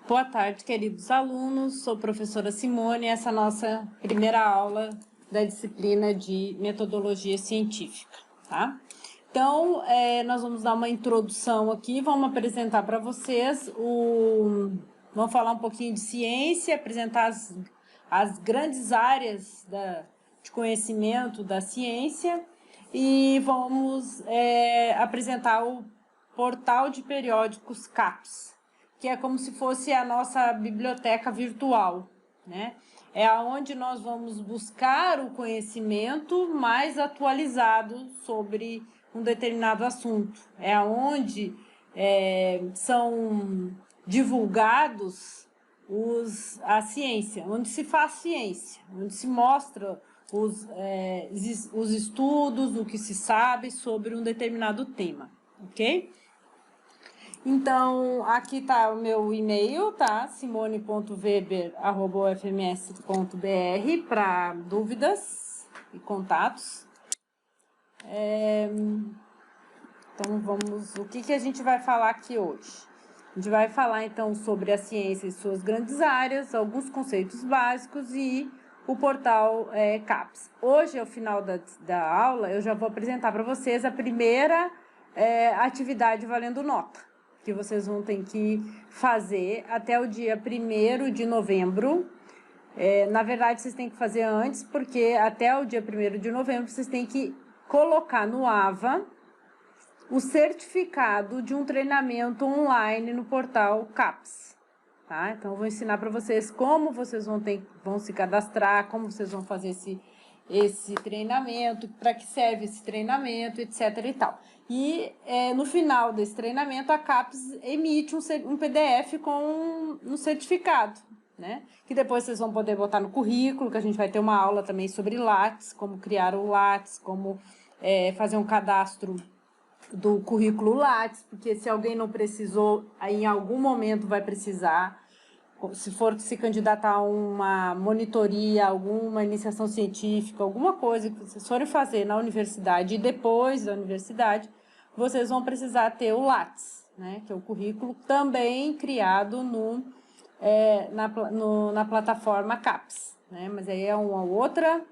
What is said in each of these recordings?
Boa tarde, queridos alunos. Sou a professora Simone e essa é a nossa primeira aula da disciplina de metodologia científica, tá? Então, nós vamos dar uma introdução aqui, vamos apresentar para vocês vamos falar um pouquinho de ciência, apresentar as grandes áreas de conhecimento da ciência e vamos apresentar o portal de periódicos CAPES, que é como se fosse a nossa biblioteca virtual, né? É onde nós vamos buscar o conhecimento mais atualizado sobre um determinado assunto. É onde são divulgados a ciência, onde se faz ciência, onde se mostra os estudos, o que se sabe sobre um determinado tema, ok? Então, aqui está o meu e-mail, tá? simone.weber@ufms.br para dúvidas e contatos. Então, o que a gente vai falar aqui hoje? A gente vai falar, então, sobre a ciência e suas grandes áreas, alguns conceitos básicos e o portal CAPES. Hoje, ao final da aula, eu já vou apresentar para vocês a primeira atividade valendo nota, que vocês vão ter que fazer até o dia 1º de novembro. Na verdade, vocês têm que fazer antes, porque até o dia 1º de novembro vocês têm que colocar no AVA o certificado de um treinamento online no portal CAPES. Tá? Então, eu vou ensinar para vocês como vocês vão se cadastrar, como vocês vão fazer esse treinamento, para que serve esse treinamento, etc. e tal. E no final desse treinamento, a CAPES emite um PDF com um certificado, né? Que depois vocês vão poder botar no currículo, que a gente vai ter uma aula também sobre Lattes, como criar o Lattes, como fazer um cadastro do currículo Lattes, porque se alguém não precisou, aí em algum momento vai precisar. Se for se candidatar a uma monitoria, alguma iniciação científica, alguma coisa que vocês forem fazer na universidade e depois da universidade, vocês vão precisar ter o Lattes, né? Que é o currículo também criado na plataforma CAPES, né? Mas aí é uma outra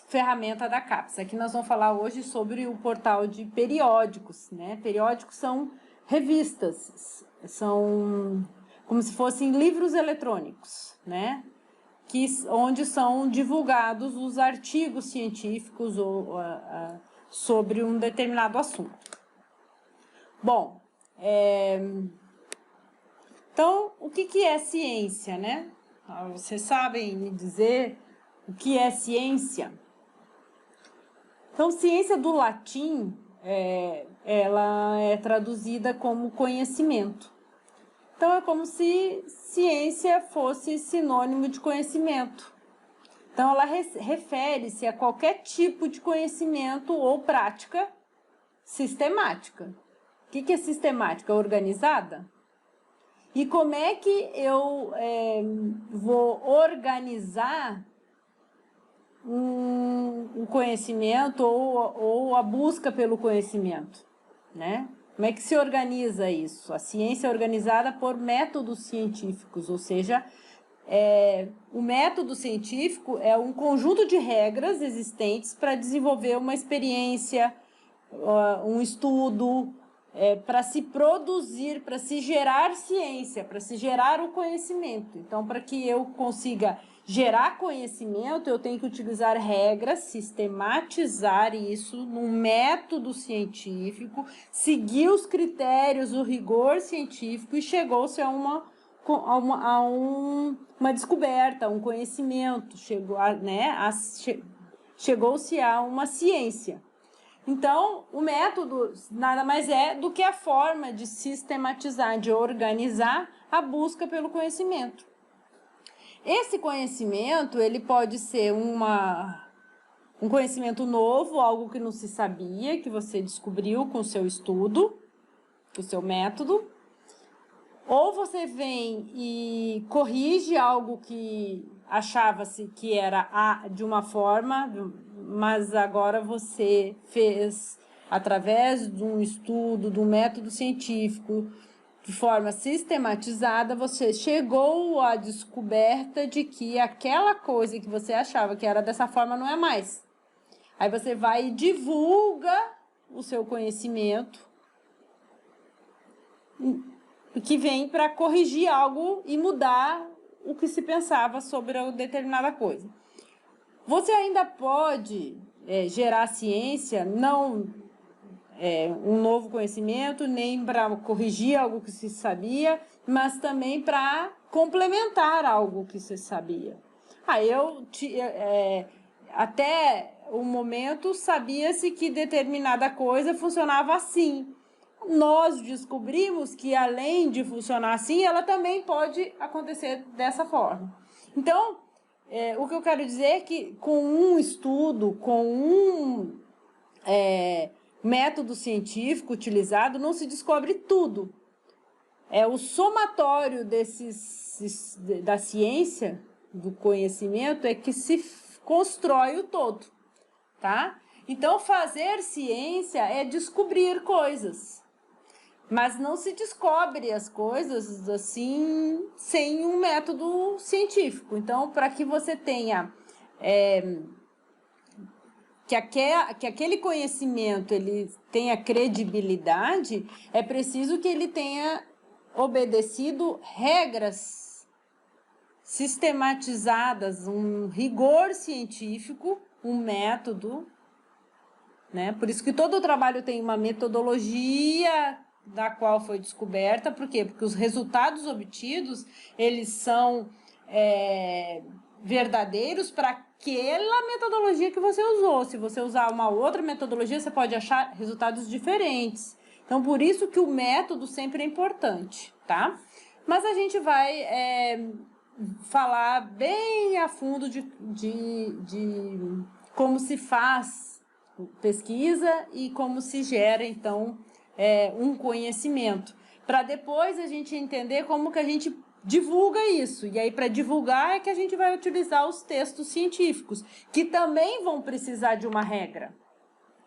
ferramenta da CAPES. Aqui nós vamos falar hoje sobre o portal de periódicos, né? Periódicos são revistas, são como se fossem livros eletrônicos, né? Onde são divulgados os artigos científicos sobre um determinado assunto. Bom, então, o que é ciência, né? Vocês sabem me dizer o que é ciência? Então, ciência do latim, ela é traduzida como conhecimento. Então, é como se ciência fosse sinônimo de conhecimento. Então, ela refere-se a qualquer tipo de conhecimento ou prática sistemática. O que é sistemática? Organizada? E como é que eu vou organizar um conhecimento ou a busca pelo conhecimento, né? Como é que se organiza isso? A ciência é organizada por métodos científicos, ou seja, o método científico é um conjunto de regras existentes para desenvolver uma experiência, um estudo, para se produzir, para se gerar ciência, para se gerar o conhecimento. Então, para que eu consiga gerar conhecimento, eu tenho que utilizar regras, sistematizar isso num método científico, seguir os critérios, o rigor científico e chegou-se a uma descoberta, um conhecimento, chegou-se a uma ciência. Então, o método nada mais é do que a forma de sistematizar, de organizar a busca pelo conhecimento. Esse conhecimento, ele pode ser um conhecimento novo, algo que não se sabia, que você descobriu com o seu estudo, com o seu método, ou você vem e corrige algo que achava-se que era de uma forma, mas agora você fez, através de um estudo, de um método científico, de forma sistematizada, você chegou à descoberta de que aquela coisa que você achava que era dessa forma não é mais. Aí você vai e divulga o seu conhecimento, que vem para corrigir algo e mudar o que se pensava sobre uma determinada coisa. Você ainda pode gerar ciência, não um novo conhecimento, nem para corrigir algo que se sabia, mas também para complementar algo que se sabia. Até o momento sabia-se que determinada coisa funcionava assim. Nós descobrimos que, além de funcionar assim, ela também pode acontecer dessa forma. Então, o que eu quero dizer é que com um estudo, com um método científico utilizado, não se descobre tudo. O somatório da ciência, do conhecimento, é que se constrói o todo, tá? Então, fazer ciência é descobrir coisas, mas não se descobre as coisas assim sem um método científico. Então, para que você tenha que aquele conhecimento ele tenha credibilidade, é preciso que ele tenha obedecido regras sistematizadas, um rigor científico, um método, né? Por isso que todo o trabalho tem uma metodologia da qual foi descoberta. Por quê? Porque os resultados obtidos, eles são verdadeiros para aquela metodologia que você usou. Se você usar uma outra metodologia, você pode achar resultados diferentes. Então, por isso que o método sempre é importante, tá? Mas a gente vai falar bem a fundo de como se faz pesquisa e como se gera, então, um conhecimento. Para depois a gente entender como que a gente divulga isso. E aí, para divulgar, é que a gente vai utilizar os textos científicos, que também vão precisar de uma regra.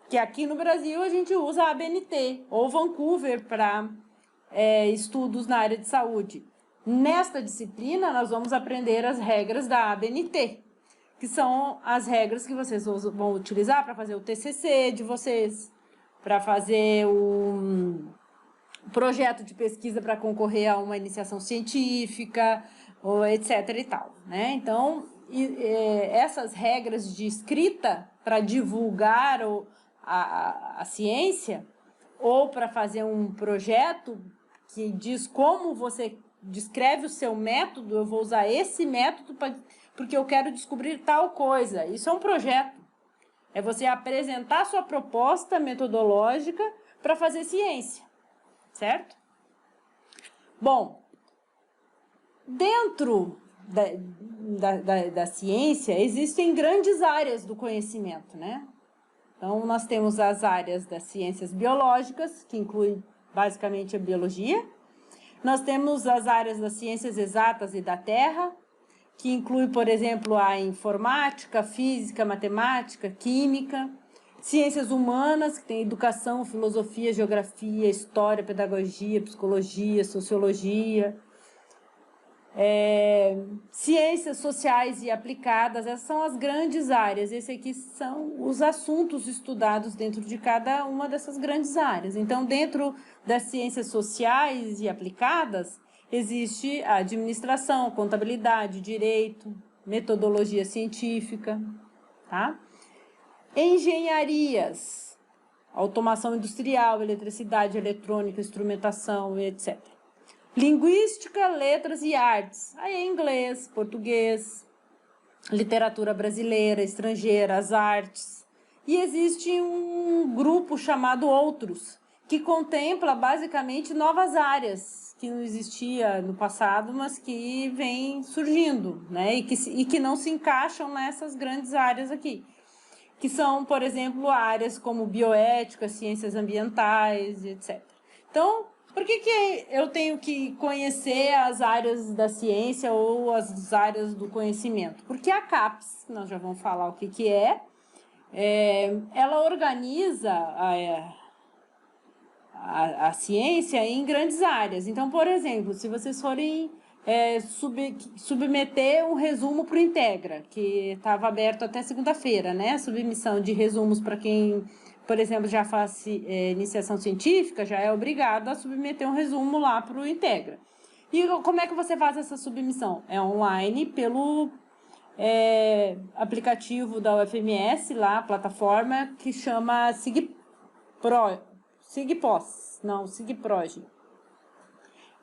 Que aqui no Brasil a gente usa a ABNT, ou Vancouver, para estudos na área de saúde. Nesta disciplina, nós vamos aprender as regras da ABNT, que são as regras que vocês vão utilizar para fazer o TCC de vocês, para fazer o projeto de pesquisa para concorrer a uma iniciação científica, ou etc. e tal, né? Então, essas regras de escrita para divulgar a ciência, ou para fazer um projeto que diz como você descreve o seu método, eu vou usar esse método porque eu quero descobrir tal coisa. Isso é um projeto. É você apresentar sua proposta metodológica para fazer ciência, certo? Bom, dentro da ciência existem grandes áreas do conhecimento, né? Então, nós temos as áreas das ciências biológicas, que inclui basicamente a biologia. Nós temos as áreas das ciências exatas e da terra, que inclui, por exemplo, a informática, física, matemática, química. Ciências humanas, que tem educação, filosofia, geografia, história, pedagogia, psicologia, sociologia. Ciências sociais e aplicadas, essas são as grandes áreas. Esses aqui são os assuntos estudados dentro de cada uma dessas grandes áreas. Então, dentro das ciências sociais e aplicadas, existe a administração, contabilidade, direito, metodologia científica, tá? Engenharias, automação industrial, eletricidade, eletrônica, instrumentação, etc. Linguística, letras e artes. Aí é inglês, português, literatura brasileira, estrangeira, as artes. E existe um grupo chamado Outros, que contempla basicamente novas áreas que não existia no passado, mas que vem surgindo, né? E que não se encaixam nessas grandes áreas aqui. Que são, por exemplo, áreas como bioética, ciências ambientais, etc. Então, por que eu tenho que conhecer as áreas da ciência ou as áreas do conhecimento? Porque a CAPES, nós já vamos falar o que ela organiza a ciência em grandes áreas. Então, por exemplo, se vocês forem submeter um resumo para o Integra, que estava aberto até segunda-feira, né? Submissão de resumos para quem, por exemplo, já faz iniciação científica, já é obrigado a submeter um resumo lá para o Integra. E como é que você faz essa submissão? É online pelo aplicativo da UFMS, lá, a plataforma que chama SIGPROG,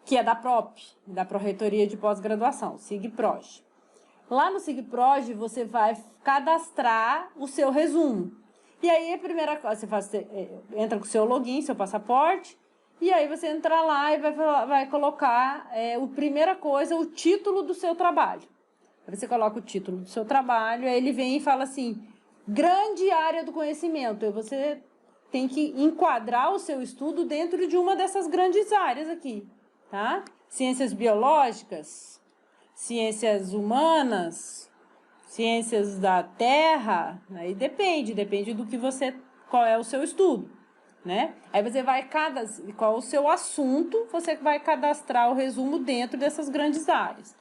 que é da PROP, da Pró-Reitoria de Pós-Graduação, SIGPROG. Lá no SIGPROG, você vai cadastrar o seu resumo. E aí, a primeira coisa, você entra com o seu login, seu passaporte, e aí você entra lá e vai colocar, a primeira coisa, o título do seu trabalho. Aí você coloca o título do seu trabalho, aí ele vem e fala assim, grande área do conhecimento. E você tem que enquadrar o seu estudo dentro de uma dessas grandes áreas aqui. Tá? Ciências biológicas, ciências humanas, ciências da terra, aí depende do que qual é o seu estudo, né? Aí você vai qual é o seu assunto, você vai cadastrar o resumo dentro dessas grandes áreas.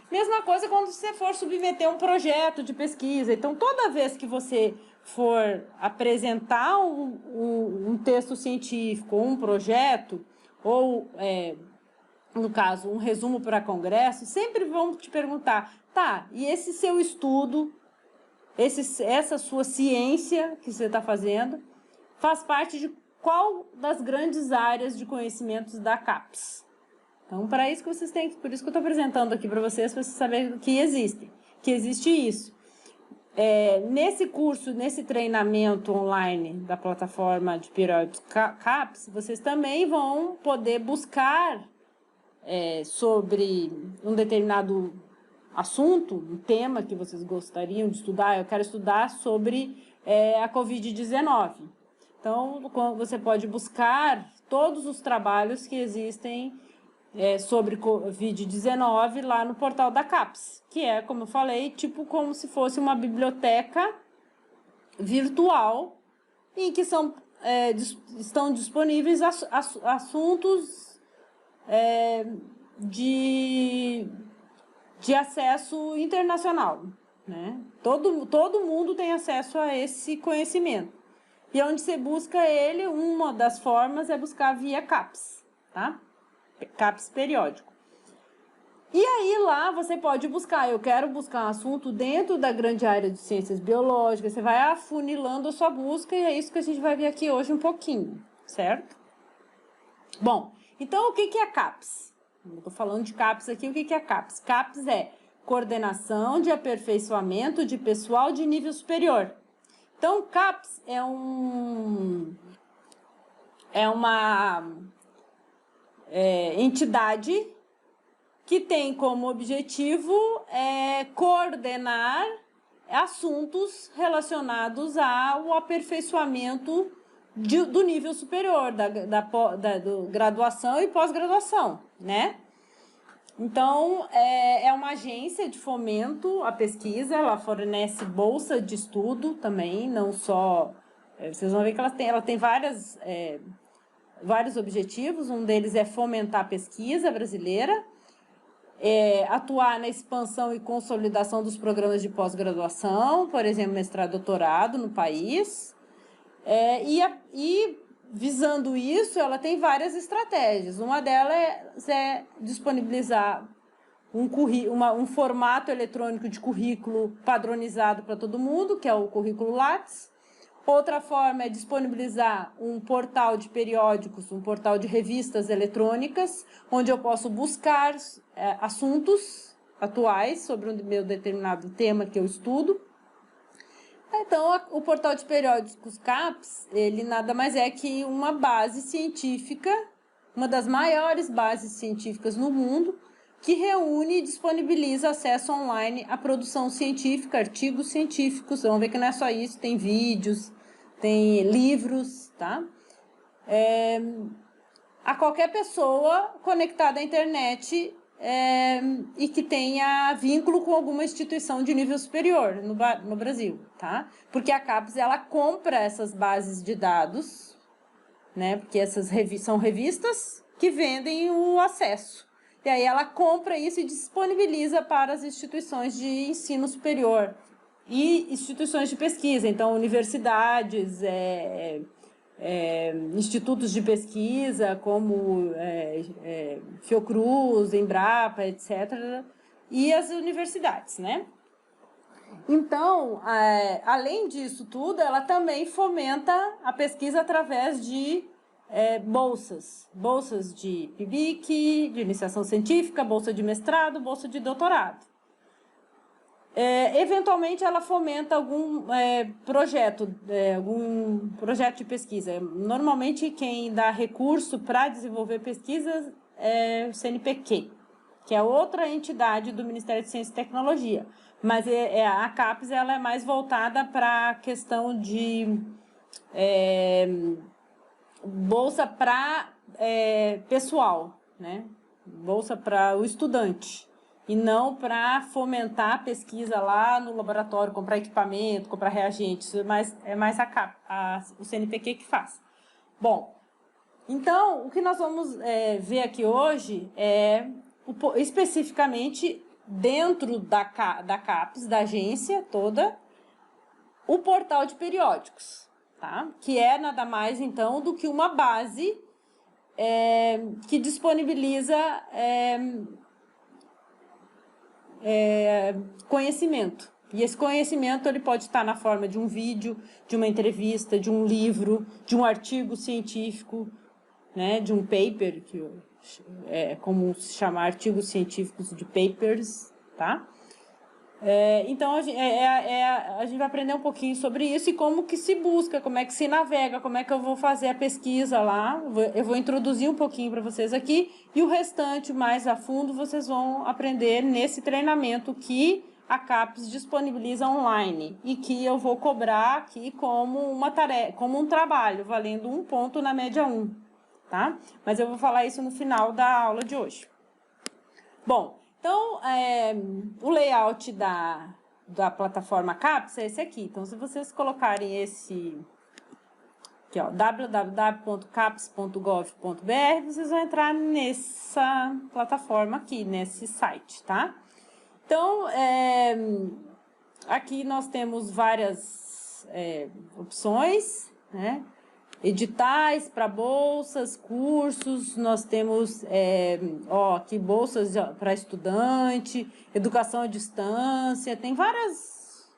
Mesma coisa quando você for submeter um projeto de pesquisa. Então, toda vez que você for apresentar um texto científico, um projeto, ou no caso, um resumo para congresso, sempre vão te perguntar, tá, e esse seu estudo, essa sua ciência que você está fazendo, faz parte de qual das grandes áreas de conhecimentos da CAPES? Então, por isso que eu estou apresentando aqui para vocês saberem que existe isso. Nesse curso, nesse treinamento online da plataforma de periódicos CAPES, vocês também vão poder buscar sobre um determinado assunto, um tema que vocês gostariam de estudar. Eu quero estudar sobre a Covid-19. Então, você pode buscar todos os trabalhos que existem sobre Covid-19 lá no portal da CAPES, que é, como eu falei, tipo como se fosse uma biblioteca virtual em que estão disponíveis assuntos de acesso internacional, né? Todo mundo tem acesso a esse conhecimento. E onde você busca ele, uma das formas é buscar via CAPES, tá? CAPES periódico. E aí lá você pode buscar, eu quero buscar um assunto dentro da grande área de ciências biológicas, você vai afunilando a sua busca e é isso que a gente vai ver aqui hoje um pouquinho, certo? Bom, então o que é a CAPES? Eu estou falando de CAPES aqui, o que é a CAPES? CAPES é Coordenação de Aperfeiçoamento de Pessoal de Nível Superior. Então, CAPES é uma entidade que tem como objetivo coordenar assuntos relacionados ao aperfeiçoamento do nível superior, do graduação e pós-graduação, né? Então, é uma agência de fomento à pesquisa, ela fornece bolsa de estudo também, não só... vocês vão ver que ela tem vários objetivos, um deles é fomentar a pesquisa brasileira, atuar na expansão e consolidação dos programas de pós-graduação, por exemplo, mestrado e doutorado no país, e visando isso, ela tem várias estratégias. Uma delas é disponibilizar um formato eletrônico de currículo padronizado para todo mundo, que é o currículo Lattes. Outra forma é disponibilizar um portal de periódicos, um portal de revistas eletrônicas, onde eu posso buscar assuntos atuais sobre o meu determinado tema que eu estudo. Então, o portal de periódicos CAPES, ele nada mais é que uma base científica, uma das maiores bases científicas no mundo, que reúne e disponibiliza acesso online à produção científica, artigos científicos. Vamos ver que não é só isso, tem vídeos, tem livros, tá? A qualquer pessoa conectada à internet e que tenha vínculo com alguma instituição de nível superior no Brasil, tá? Porque a CAPES, ela compra essas bases de dados, né? Porque essas são revistas que vendem o acesso. E aí ela compra isso e disponibiliza para as instituições de ensino superior e instituições de pesquisa, então universidades, institutos de pesquisa como Fiocruz, Embrapa, etc., e as universidades, né? Então, além disso tudo, ela também fomenta a pesquisa através de bolsas de PIBIC, de iniciação científica, bolsa de mestrado, bolsa de doutorado. Eventualmente, ela fomenta algum projeto de pesquisa. Normalmente, quem dá recurso para desenvolver pesquisas é o CNPq, que é outra entidade do Ministério de Ciência e Tecnologia. Mas a CAPES ela é mais voltada para a questão de bolsa para pessoal, né? Bolsa para o estudante. E não para fomentar a pesquisa lá no laboratório, comprar equipamento, comprar reagentes, mas é mais o CNPq que faz. Bom, então, o que nós vamos ver aqui hoje é, especificamente, dentro da CAPES, da agência toda, o portal de periódicos, tá? Que é nada mais, então, do que uma base que disponibiliza conhecimento. E esse conhecimento ele pode estar na forma de um vídeo, de uma entrevista, de um livro, de um artigo científico, né, de um paper, que é comum se chamar artigos científicos de papers, tá? Então, a gente vai aprender um pouquinho sobre isso e como que se busca, como é que se navega, como é que eu vou fazer a pesquisa lá. Eu vou introduzir um pouquinho para vocês aqui e o restante, mais a fundo, vocês vão aprender nesse treinamento que a CAPES disponibiliza online e que eu vou cobrar aqui como uma tarefa, como um trabalho, valendo 1 ponto na média 1, tá? Mas eu vou falar isso no final da aula de hoje. Bom, então, o layout da plataforma CAPES é esse aqui. Então, se vocês colocarem esse aqui, ó, www.capes.gov.br, vocês vão entrar nessa plataforma aqui, nesse site, tá? Então, aqui nós temos várias opções, né? Editais para bolsas, cursos, nós temos aqui bolsas para estudante, educação à distância, tem várias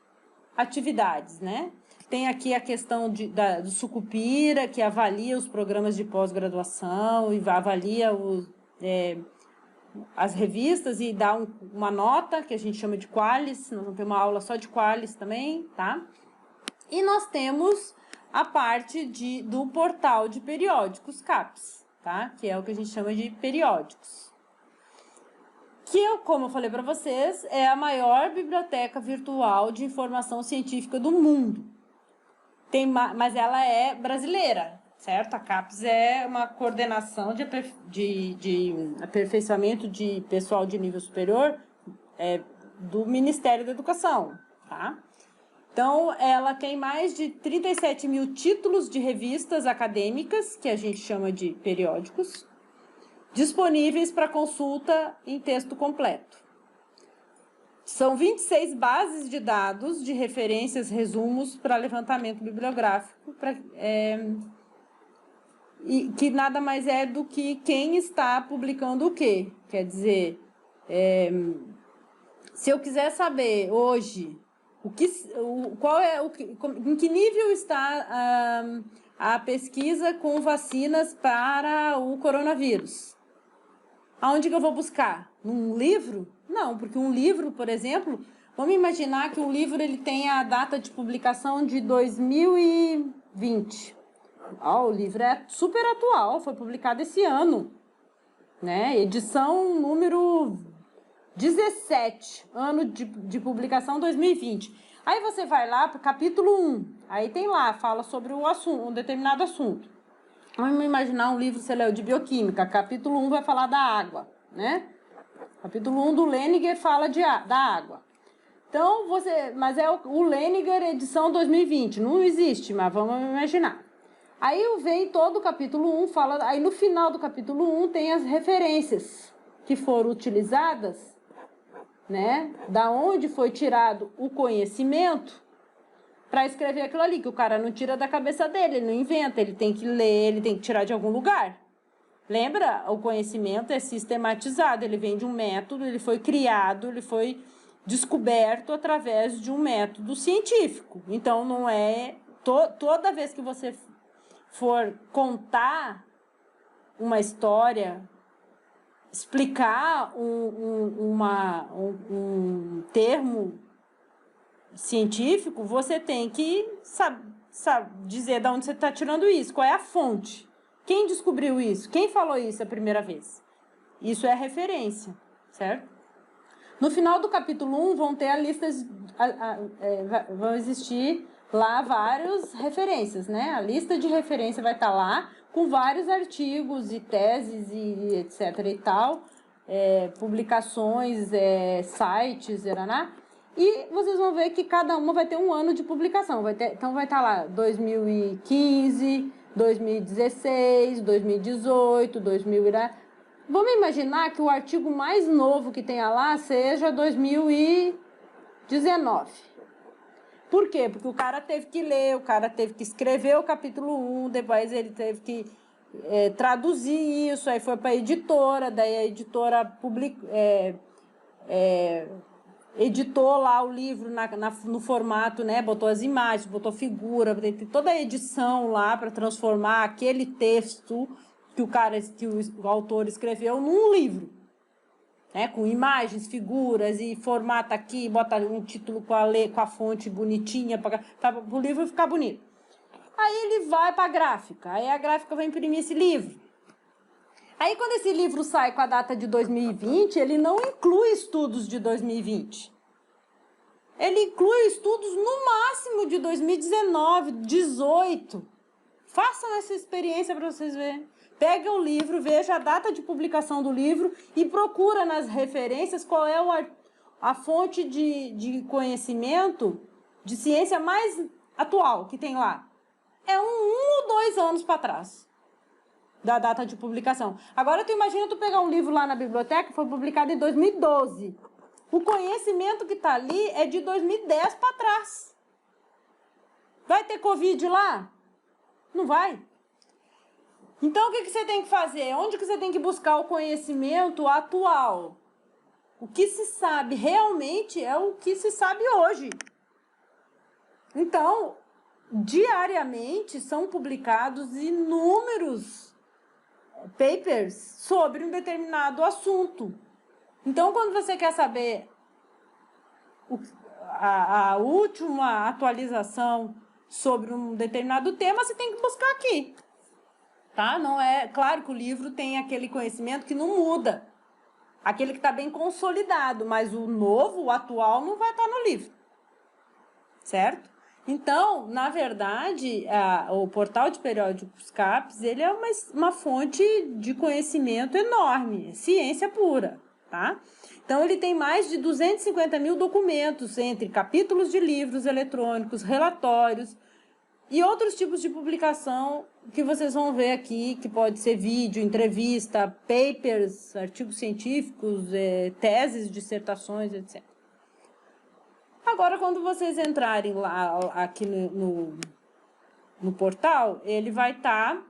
atividades, né? Tem aqui a questão do Sucupira, que avalia os programas de pós-graduação e avalia as revistas e dá uma nota, que a gente chama de Qualis, nós vamos ter uma aula só de Qualis também, tá? E nós temos a parte do portal de periódicos CAPES, tá? Que é o que a gente chama de periódicos. Que, como eu falei para vocês, é a maior biblioteca virtual de informação científica do mundo. Mas ela é brasileira, certo? A CAPES é uma coordenação de aperfeiçoamento de pessoal de nível superior do Ministério da Educação, tá? Então, ela tem mais de 37 mil títulos de revistas acadêmicas, que a gente chama de periódicos, disponíveis para consulta em texto completo. São 26 bases de dados de referências, resumos para levantamento bibliográfico, e que nada mais é do que quem está publicando o quê. Quer dizer, se eu quiser saber hoje em que nível está a pesquisa com vacinas para o coronavírus? Aonde que eu vou buscar? Num livro? Não, porque um livro, por exemplo, vamos imaginar que um livro ele tem a data de publicação de 2020. O livro é super atual, foi publicado esse ano, né? Edição número 17, ano de publicação 2020. Aí você vai lá para o capítulo 1, aí tem lá, fala sobre um determinado assunto. Vamos imaginar um livro, você leu, de bioquímica, capítulo 1 vai falar da água, né? Capítulo 1 do Lehninger fala da água. Então, mas é o Lehninger edição 2020, não existe, mas vamos imaginar. Aí vem todo o capítulo 1, fala, aí no final do capítulo 1 tem as referências que foram utilizadas, né? Da onde foi tirado o conhecimento para escrever aquilo ali, que o cara não tira da cabeça dele, ele não inventa, ele tem que ler, ele tem que tirar de algum lugar. Lembra? O conhecimento é sistematizado, ele vem de um método, ele foi criado, ele foi descoberto através de um método científico. Então, não é... Toda vez que você for contar uma história, explicar um termo científico, você tem que dizer de onde você está tirando isso, qual é a fonte, quem descobriu isso, quem falou isso a primeira vez. Isso é referência, certo? No final do capítulo 1 vão ter a lista, vão existir lá várias referências, né? A lista de referência vai estar lá com vários artigos e teses e etc e tal, publicações, sites, eraná. E vocês vão ver que cada uma vai ter um ano de publicação. Então vai estar lá 2015, 2016, 2018, 2000... Vamos imaginar que o artigo mais novo que tenha lá seja 2019. Por quê? Porque o cara teve que ler, o cara teve que escrever o capítulo 1, depois ele teve que traduzir isso, aí foi para a editora, daí a editora editou lá o livro no formato, né? Botou as imagens, botou figura, tem toda a edição lá para transformar aquele texto que o autor escreveu num livro, né? Com imagens, figuras e formata aqui, bota um título com a fonte bonitinha para o livro ficar bonito. Aí ele vai para a gráfica, aí a gráfica vai imprimir esse livro. Aí quando esse livro sai com a data de 2020, ele não inclui estudos de 2020. Ele inclui estudos no máximo de 2019, 2018. Façam essa experiência para vocês verem. Pega o livro, veja a data de publicação do livro e procura nas referências qual é a fonte de conhecimento, de ciência mais atual que tem lá. É um ou 2 anos para trás da data de publicação. Agora tu imagina tu pegar um livro lá na biblioteca, foi publicado em 2012. O conhecimento que está ali é de 2010 para trás. Vai ter Covid lá? Não vai. Então, o que você tem que fazer? Onde que você tem que buscar o conhecimento atual? O que se sabe realmente é o que se sabe hoje. Então, diariamente são publicados inúmeros papers sobre um determinado assunto. Então, quando você quer saber a última atualização sobre um determinado tema, você tem que buscar aqui. Tá? Não é, claro que o livro tem aquele conhecimento que não muda, aquele que está bem consolidado, mas o novo, o atual, não vai estar no livro, certo? Então, na verdade, o portal de periódicos CAPES, ele é uma fonte de conhecimento enorme, ciência pura, tá? Então, ele tem mais de 250 mil documentos entre capítulos de livros eletrônicos, relatórios e outros tipos de publicação que vocês vão ver aqui, que pode ser vídeo, entrevista, papers, artigos científicos, teses, dissertações, etc. Agora, quando vocês entrarem lá aqui no portal, ele vai estar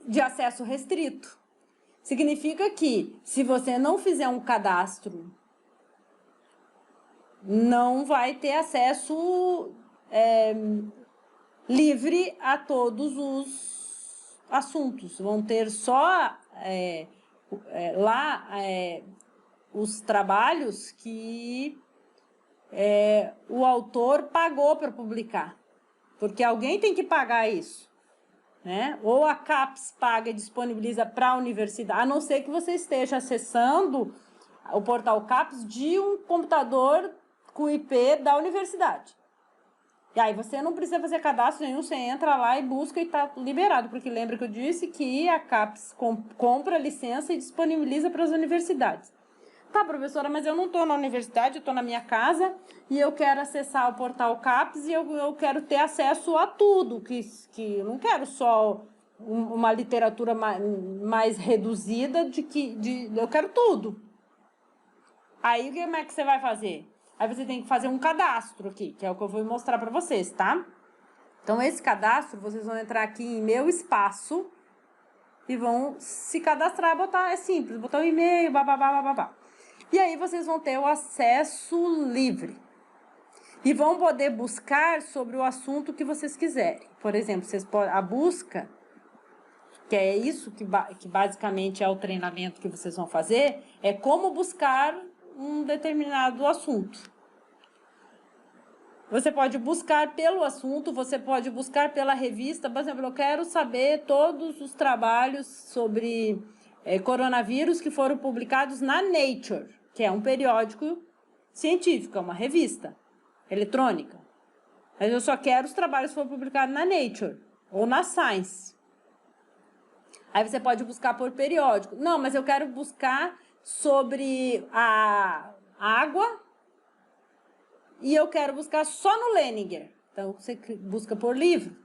de acesso restrito. Significa que, se você não fizer um cadastro, não vai ter acesso livre a todos os assuntos. Vão ter só lá os trabalhos que o autor pagou para publicar. Porque alguém tem que pagar isso, né? Ou a CAPES paga e disponibiliza para a universidade, a não ser que você esteja acessando o portal CAPES de um computador com IP da universidade. E aí você não precisa fazer cadastro nenhum, você entra lá e busca e está liberado. Porque lembra que eu disse que a CAPES compra licença e disponibiliza para as universidades. Tá, professora, mas eu não estou na universidade, eu estou na minha casa e eu quero acessar o portal CAPES e eu quero ter acesso a tudo, que eu não quero só uma literatura mais reduzida, eu quero tudo. Aí, como é que você vai fazer? Aí você tem que fazer um cadastro aqui, que é o que eu vou mostrar para vocês, tá? Então, esse cadastro, vocês vão entrar aqui em Meu Espaço e vão se cadastrar, botar, é simples, botar um e-mail, bababá. E aí vocês vão ter o acesso livre. E vão poder buscar sobre o assunto que vocês quiserem. Por exemplo, a busca, que é isso que basicamente é o treinamento que vocês vão fazer, é como buscar um determinado assunto. Você pode buscar pelo assunto, você pode buscar pela revista. Por exemplo, eu quero saber todos os trabalhos sobre coronavírus que foram publicados na Nature, que é um periódico científico, é uma revista eletrônica. Mas eu só quero os trabalhos que foram publicados na Nature ou na Science. Aí você pode buscar por periódico. Não, mas eu quero buscar sobre a água e eu quero buscar só no Leninger. Então, você busca por livro.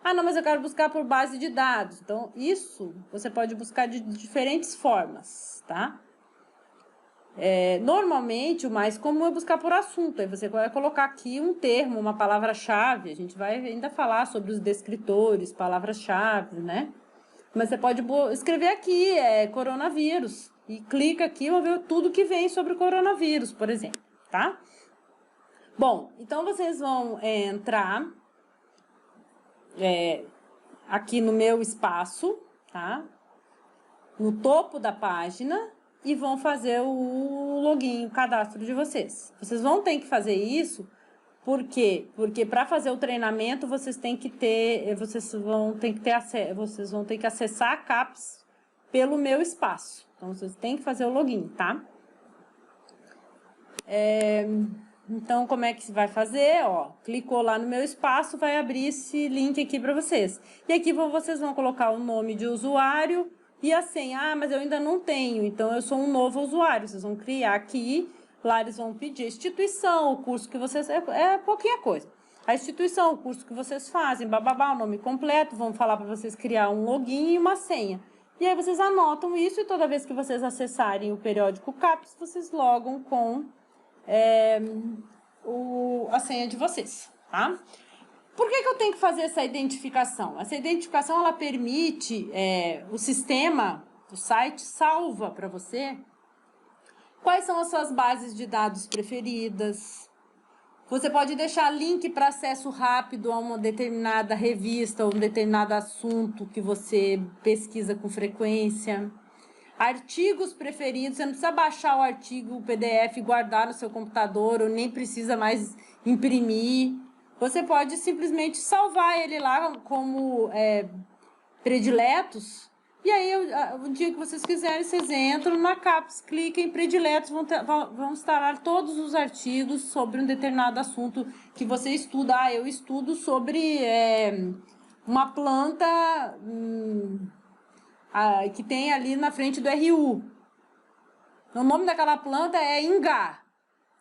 Ah, não, mas eu quero buscar por base de dados. Então, isso você pode buscar de diferentes formas, tá? Normalmente, o mais comum é buscar por assunto. Aí você vai colocar aqui um termo, uma palavra-chave. A gente vai ainda falar sobre os descritores, palavras-chave, né? Mas você pode escrever aqui, coronavírus. E clica aqui e vai ver tudo que vem sobre coronavírus, por exemplo, tá? Bom, então vocês vão entrar aqui no Meu Espaço, tá? No topo da página e vão fazer o login, o cadastro de vocês. Vocês vão ter que fazer isso, por quê? Porque para fazer o treinamento vocês vão ter que acessar a CAPES pelo Meu Espaço. Então vocês têm que fazer o login, tá? Então, como é que vai fazer? Ó, clicou lá no Meu Espaço, vai abrir esse link aqui para vocês. E aqui vocês vão colocar o nome de usuário e a senha. Ah, mas eu ainda não tenho, então eu sou um novo usuário. Vocês vão criar aqui, lá eles vão pedir a instituição, o curso que vocês... É pouquinha coisa. A instituição, o curso que vocês fazem, bababá, o nome completo, vão falar para vocês criar um login e uma senha. E aí vocês anotam isso e toda vez que vocês acessarem o periódico CAPES, vocês logam com... a senha de vocês, tá? Por que eu tenho que fazer essa identificação? Essa identificação, ela permite, o sistema, o site, salva para você quais são as suas bases de dados preferidas. Você pode deixar link para acesso rápido a uma determinada revista ou um determinado assunto que você pesquisa com frequência. Artigos preferidos, você não precisa baixar o artigo, o PDF, e guardar no seu computador, ou nem precisa mais imprimir. Você pode simplesmente salvar ele lá como prediletos, e aí, o dia que vocês quiserem, vocês entram na CAPES, cliquem em prediletos, vão instalar todos os artigos sobre um determinado assunto que você estuda. Ah, eu estudo sobre uma planta... que tem ali na frente do RU. O nome daquela planta é ingá.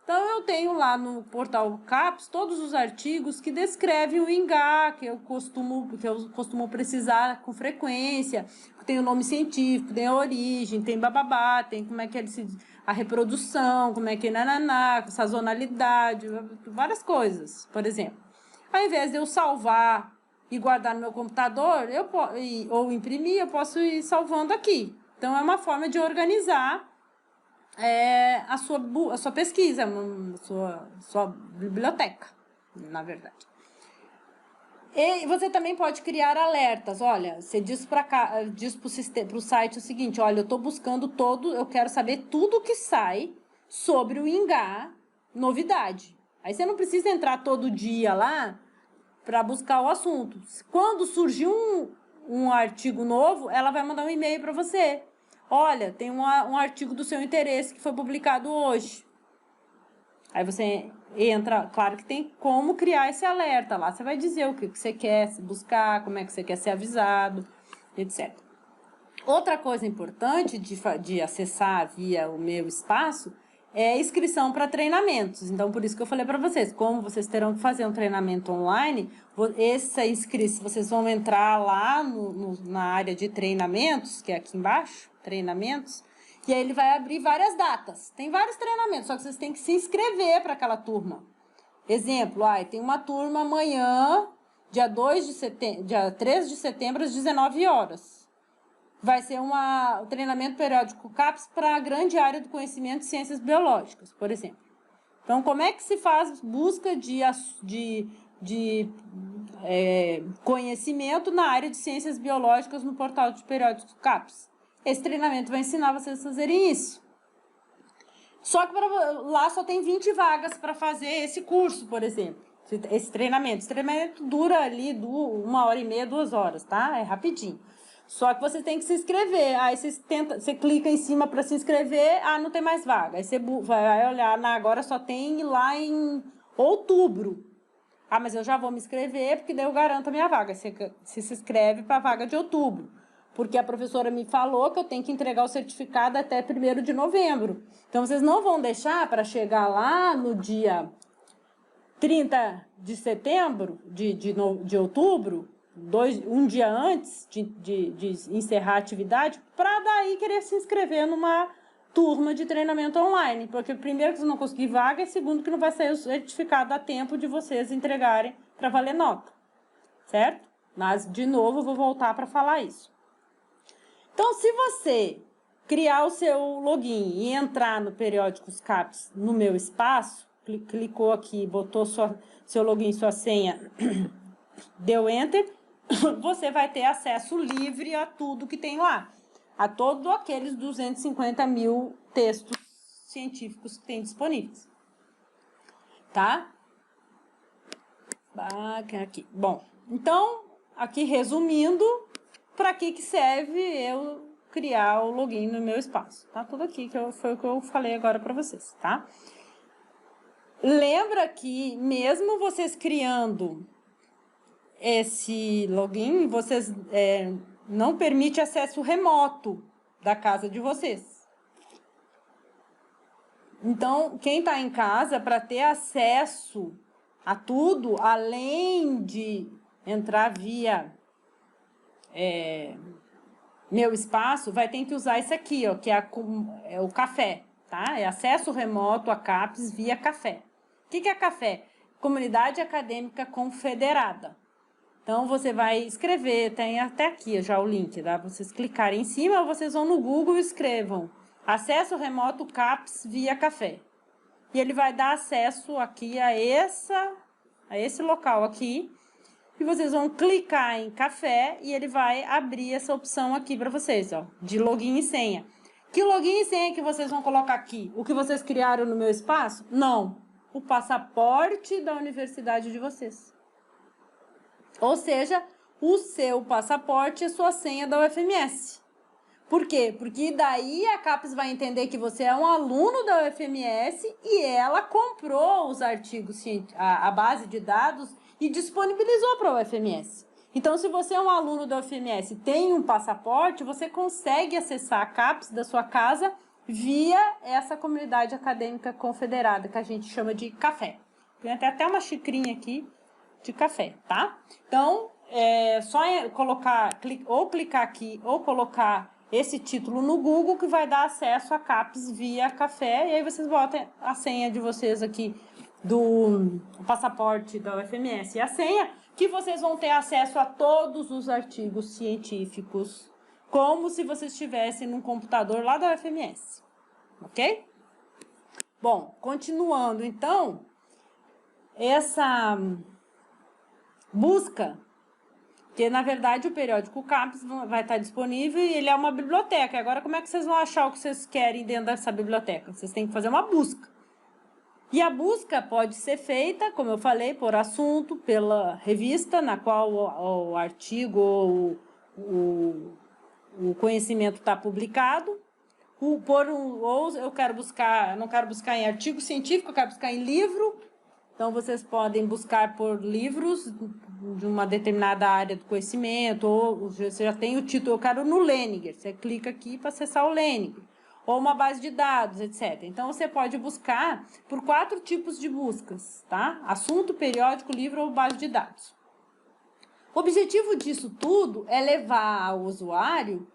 Então, eu tenho lá no portal CAPES todos os artigos que descrevem o ingá, que eu costumo precisar com frequência. Tem o nome científico, tem a origem, tem bababá, tem como é que a reprodução, como é que é sazonalidade, várias coisas, por exemplo. Ao invés de eu salvar e guardar no meu computador, ou imprimir, eu posso ir salvando aqui. Então, é uma forma de organizar a sua pesquisa, a sua biblioteca, na verdade. E você também pode criar alertas. Olha, você diz para o site o seguinte: olha, eu estou buscando eu quero saber tudo que sai sobre o ingá, novidade. Aí você não precisa entrar todo dia lá para buscar o assunto. Quando surgir um artigo novo, ela vai mandar um e-mail para você. Olha, tem um artigo do seu interesse que foi publicado hoje. Aí você entra, claro que tem como criar esse alerta lá. Você vai dizer o que você quer buscar, como é que você quer ser avisado, etc. Outra coisa importante de acessar via o meu espaço é a inscrição para treinamentos. Então, por isso que eu falei para vocês, como vocês terão que fazer um treinamento online, essa inscrição, vocês vão entrar lá na área de treinamentos, que é aqui embaixo, treinamentos, e aí ele vai abrir várias datas. Tem vários treinamentos, só que vocês têm que se inscrever para aquela turma. Exemplo, tem uma turma amanhã, dia 3 de setembro, às 19 horas. Vai ser o treinamento periódico CAPES para a grande área do conhecimento de ciências biológicas, por exemplo. Então, como é que se faz busca de conhecimento na área de ciências biológicas no portal de periódicos CAPES? Esse treinamento vai ensinar vocês a fazerem isso. Só que lá só tem 20 vagas para fazer esse curso, por exemplo. Esse treinamento. Esse treinamento dura ali 1h30, 2 horas, tá? É rapidinho. Só que você tem que se inscrever. Aí você clica em cima para se inscrever, não tem mais vaga. Aí você vai olhar, agora só tem lá em outubro. Mas eu já vou me inscrever, porque daí eu garanto a minha vaga. Você se inscreve para a vaga de outubro. Porque a professora me falou que eu tenho que entregar o certificado até 1º de novembro. Então, vocês não vão deixar para chegar lá no dia 30 de setembro, de outubro, um dia antes de encerrar a atividade, para daí querer se inscrever numa turma de treinamento online. Porque primeiro que vocês não conseguir vaga, e segundo que não vai sair o certificado a tempo de vocês entregarem para valer nota. Certo? Mas, de novo, eu vou voltar para falar isso. Então, se você criar o seu login e entrar no Periódicos CAPES no meu espaço, clicou aqui, botou seu login, sua senha, deu Enter, você vai ter acesso livre a tudo que tem lá. A todos aqueles 250 mil textos científicos que tem disponíveis. Tá? Aqui. Bom, então, aqui resumindo, para que serve eu criar o login no meu espaço. Tá tudo aqui, foi o que eu falei agora para vocês, tá? Lembra que mesmo vocês criando esse login, vocês não permite acesso remoto da casa de vocês. Então, quem está em casa, para ter acesso a tudo, além de entrar via meu espaço, vai ter que usar isso aqui, ó, que é o café, tá? É acesso remoto a CAPES via café. O que é café? Comunidade Acadêmica Confederada. Então, você vai escrever, tem até aqui já o link, dá? Vocês clicarem em cima, ou vocês vão no Google e escrevam acesso remoto CAPES via café. E ele vai dar acesso aqui a esse local aqui. E vocês vão clicar em café e ele vai abrir essa opção aqui para vocês, ó, de login e senha. Que login e senha que vocês vão colocar aqui? O que vocês criaram no meu espaço? Não. O passaporte da universidade de vocês. Ou seja, o seu passaporte e a sua senha da UFMS. Por quê? Porque daí a CAPES vai entender que você é um aluno da UFMS e ela comprou os artigos, a base de dados e disponibilizou para a UFMS. Então, se você é um aluno da UFMS e tem um passaporte, você consegue acessar a CAPES da sua casa via essa comunidade acadêmica confederada, que a gente chama de café. Tem até uma xicrinha aqui de café, tá? Então, é só clicar aqui ou colocar esse título no Google que vai dar acesso a CAPES via café. E aí vocês botam a senha de vocês aqui do passaporte da UFMS e a senha, que vocês vão ter acesso a todos os artigos científicos, como se vocês estivessem num computador lá da UFMS. Ok? Bom, continuando então, essa busca, que na verdade o periódico CAPES vai estar disponível e ele é uma biblioteca. Agora, como é que vocês vão achar o que vocês querem dentro dessa biblioteca? Vocês têm que fazer uma busca. E a busca pode ser feita, como eu falei, por assunto, pela revista na qual o artigo ou o conhecimento está publicado, ou eu quero buscar, não quero buscar em artigo científico, eu quero buscar em livro, Então, vocês podem buscar por livros de uma determinada área do conhecimento, ou você já tem o título, eu quero no Leniger, você clica aqui para acessar o Leniger, ou uma base de dados, etc. Então, você pode buscar por 4 tipos de buscas, tá? Assunto, periódico, livro ou base de dados. O objetivo disso tudo é levar o usuário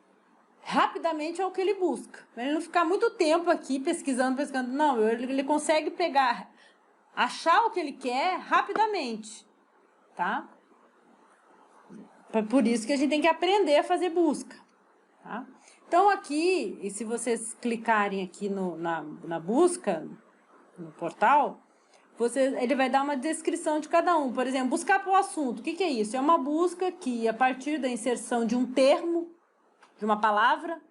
rapidamente ao que ele busca. Ele não ficar muito tempo aqui pesquisando, não, ele consegue pegar, achar o que ele quer rapidamente, tá? Por isso que a gente tem que aprender a fazer busca, tá? Então, aqui, e se vocês clicarem aqui na busca, no portal, ele vai dar uma descrição de cada um. Por exemplo, buscar por assunto. O que é isso? É uma busca que, a partir da inserção de um termo, de uma palavra,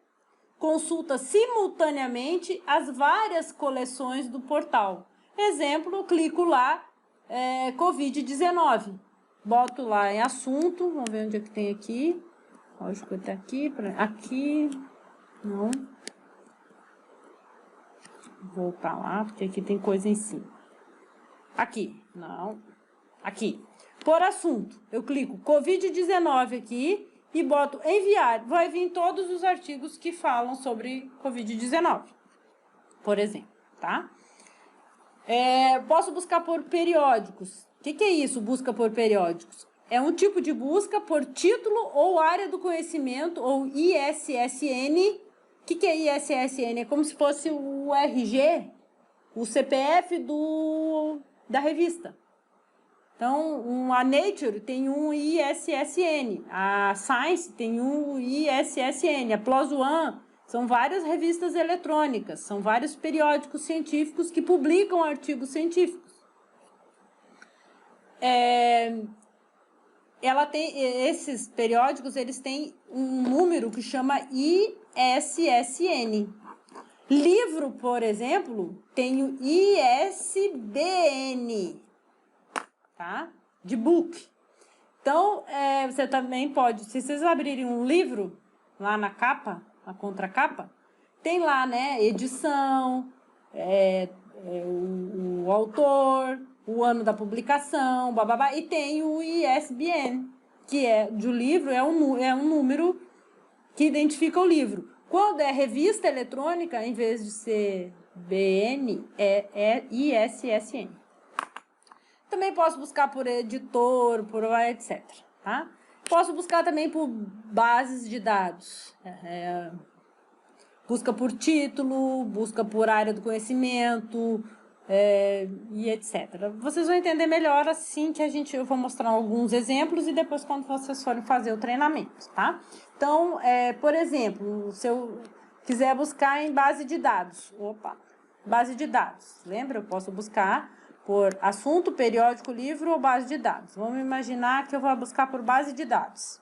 consulta simultaneamente as várias coleções do portal. Exemplo, eu clico lá, Covid-19. Boto lá em assunto, vamos ver onde é que tem aqui. Lógico que está aqui, aqui, não. Vou voltar lá, porque aqui tem coisa em cima. Aqui, não. Aqui. Por assunto, eu clico Covid-19 aqui e boto enviar. Vai vir todos os artigos que falam sobre Covid-19, por exemplo, tá? Posso buscar por periódicos. O que é isso, busca por periódicos? É um tipo de busca por título ou área do conhecimento, ou ISSN. O que é ISSN? É como se fosse o RG, o CPF da revista. Então, a Nature tem um ISSN, a Science tem um ISSN, a PLOS ONE, são várias revistas eletrônicas, são vários periódicos científicos que publicam artigos científicos. Esses periódicos, eles têm um número que chama ISSN. Livro, por exemplo, tem o ISBN, tá? De book. Então, você também pode, se vocês abrirem um livro, lá na capa, na contracapa, tem lá, né, edição, o autor, o ano da publicação, bababá, e tem o ISBN, que do livro, é um número que identifica o livro. Quando é revista eletrônica, em vez de ser BN, é ISSN. Também posso buscar por editor, por etc. Tá? Posso buscar também por bases de dados. Busca por título, busca por área do conhecimento, e etc. Vocês vão entender melhor assim que eu vou mostrar alguns exemplos e depois quando vocês forem fazer o treinamento, tá? Então, por exemplo, se eu quiser buscar em base de dados, base de dados, lembra? Eu posso buscar por assunto, periódico, livro ou base de dados. Vamos imaginar que eu vou buscar por base de dados.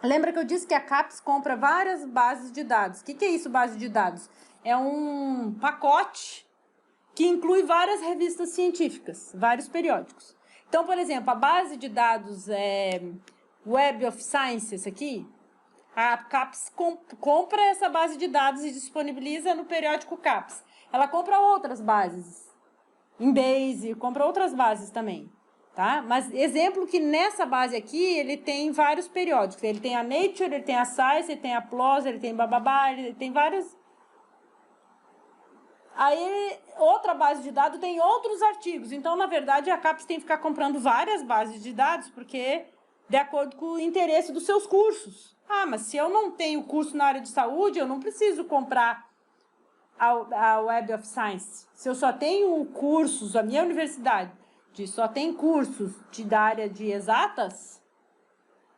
Lembra que eu disse que a CAPES compra várias bases de dados. O que é isso, base de dados? É um pacote que inclui várias revistas científicas, vários periódicos. Então, por exemplo, a base de dados Web of Science, esse aqui, a CAPES compra essa base de dados e disponibiliza no periódico CAPES. Ela compra outras bases, Embase, compra outras bases também, tá? Mas exemplo que nessa base aqui, ele tem vários periódicos. Ele tem a Nature, ele tem a Science, ele tem a PLOS, ele tem bababá, ele tem vários. Aí, outra base de dados tem outros artigos. Então, na verdade, a CAPES tem que ficar comprando várias bases de dados, porque de acordo com o interesse dos seus cursos. Ah, mas se eu não tenho curso na área de saúde, eu não preciso comprar a Web of Science. Se eu só tenho cursos, a minha universidade só tem cursos da área de exatas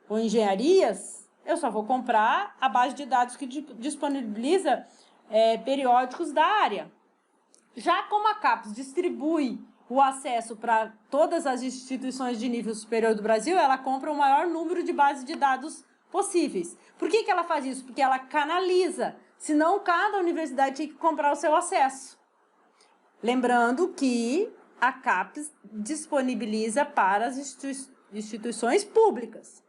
ou engenharias, eu só vou comprar a base de dados que disponibiliza periódicos da área. Já como a CAPES distribui o acesso para todas as instituições de nível superior do Brasil, ela compra o maior número de bases de dados possíveis. Por que ela faz isso? Porque ela canaliza, senão cada universidade tem que comprar o seu acesso. Lembrando que a CAPES disponibiliza para as instituições públicas.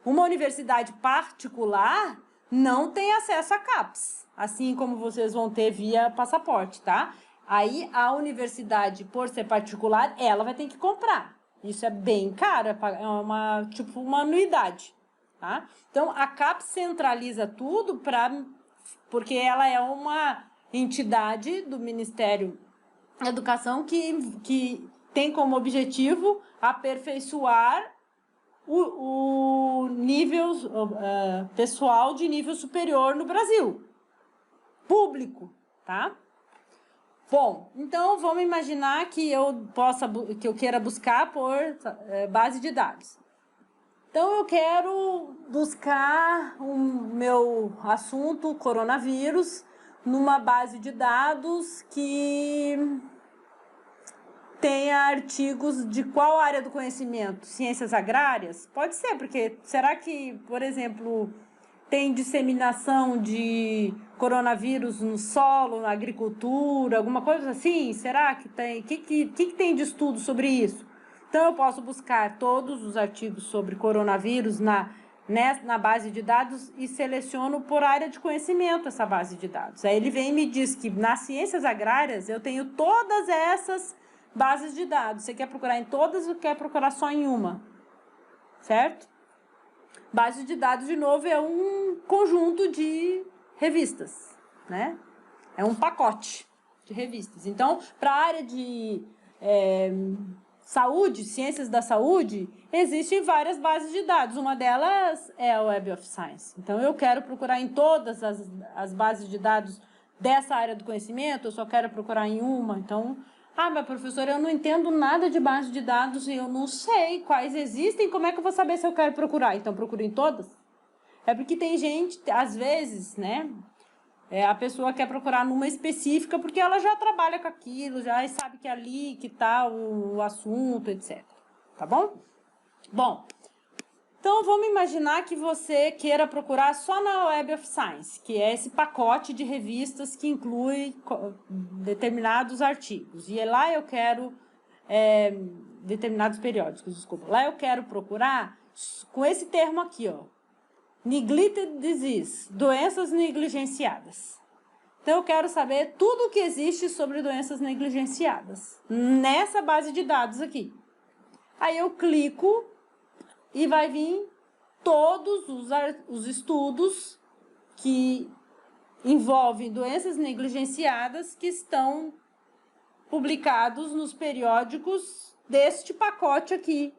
Uma universidade particular não tem acesso à CAPES, assim como vocês vão ter via passaporte, tá? Aí a universidade, por ser particular, ela vai ter que comprar. Isso é bem caro, é tipo uma anuidade, tá? Então, a CAPES centraliza tudo porque ela é uma entidade do Ministério da Educação que tem como objetivo aperfeiçoar o nível pessoal de nível superior no Brasil, público, tá? Bom, então vamos imaginar que eu queira buscar por base de dados. Então eu quero buscar o meu assunto coronavírus numa base de dados que tenha artigos de qual área do conhecimento? Ciências agrárias? Pode ser, porque será que, por exemplo, tem disseminação de coronavírus no solo, na agricultura, alguma coisa assim? Será que tem? O que tem de estudo sobre isso? Então, eu posso buscar todos os artigos sobre coronavírus na base de dados e seleciono por área de conhecimento essa base de dados. Aí ele vem e me diz que nas ciências agrárias eu tenho todas essas bases de dados. Você quer procurar em todas ou quer procurar só em uma? Certo? Base de dados, de novo, é um conjunto de revistas, né? É um pacote de revistas. Então, para a área de saúde, ciências da saúde, existem várias bases de dados. Uma delas é a Web of Science. Então, eu quero procurar em todas as bases de dados dessa área do conhecimento, eu só quero procurar em uma. Então, mas professora, eu não entendo nada de base de dados e eu não sei quais existem, como é que eu vou saber se eu quero procurar? Então, procuro em todas? É porque tem gente, às vezes, né, a pessoa quer procurar numa específica porque ela já trabalha com aquilo, já sabe que é ali que está o assunto, etc. Tá bom? Bom, então vamos imaginar que você queira procurar só na Web of Science, que é esse pacote de revistas que inclui determinados artigos. E lá eu quero determinados periódicos, desculpa. Lá eu quero procurar com esse termo aqui, ó. Neglected disease, doenças negligenciadas. Então, eu quero saber tudo o que existe sobre doenças negligenciadas nessa base de dados aqui. Aí eu clico e vai vir todos os estudos que envolvem doenças negligenciadas que estão publicados nos periódicos deste pacote aqui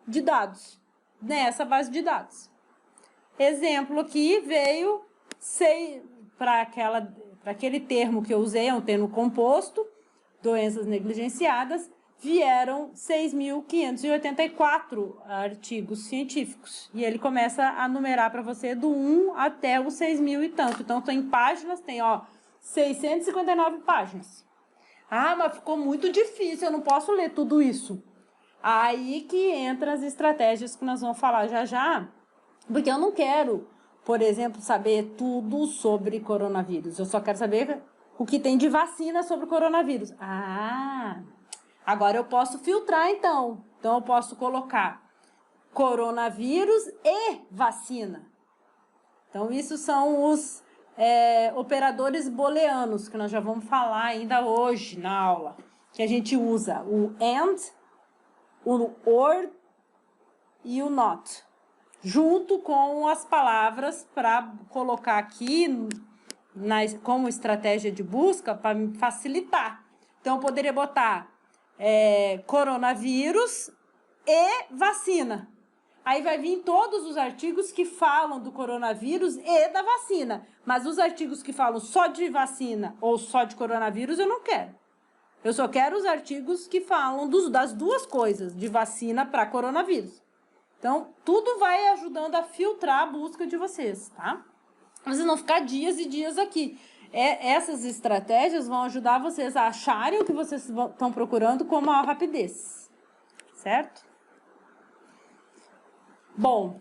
de dados, nessa base de dados. Exemplo aqui veio para aquele termo que eu usei, é um termo composto, doenças negligenciadas, vieram 6.584 artigos científicos. E ele começa a numerar para você do 1 até os 6.000 e tanto. Então, tem páginas, tem 659 páginas. Mas ficou muito difícil, eu não posso ler tudo isso. Aí que entra as estratégias que nós vamos falar já, porque eu não quero, por exemplo, saber tudo sobre coronavírus. Eu só quero saber o que tem de vacina sobre o coronavírus. Agora eu posso filtrar, então. Então, eu posso colocar coronavírus e vacina. Então, isso são os operadores booleanos, que nós já vamos falar ainda hoje na aula. Que a gente usa o AND, o OR e o NOT. Junto com as palavras para colocar aqui como estratégia de busca para facilitar. Então, eu poderia botar coronavírus e vacina. Aí vai vir todos os artigos que falam do coronavírus e da vacina. Mas os artigos que falam só de vacina ou só de coronavírus, eu não quero. Eu só quero os artigos que falam das duas coisas, de vacina para coronavírus. Então, tudo vai ajudando a filtrar a busca de vocês, tá? Vocês vão ficar dias e dias aqui. Essas estratégias vão ajudar vocês a acharem o que vocês estão procurando com maior rapidez, certo? Bom,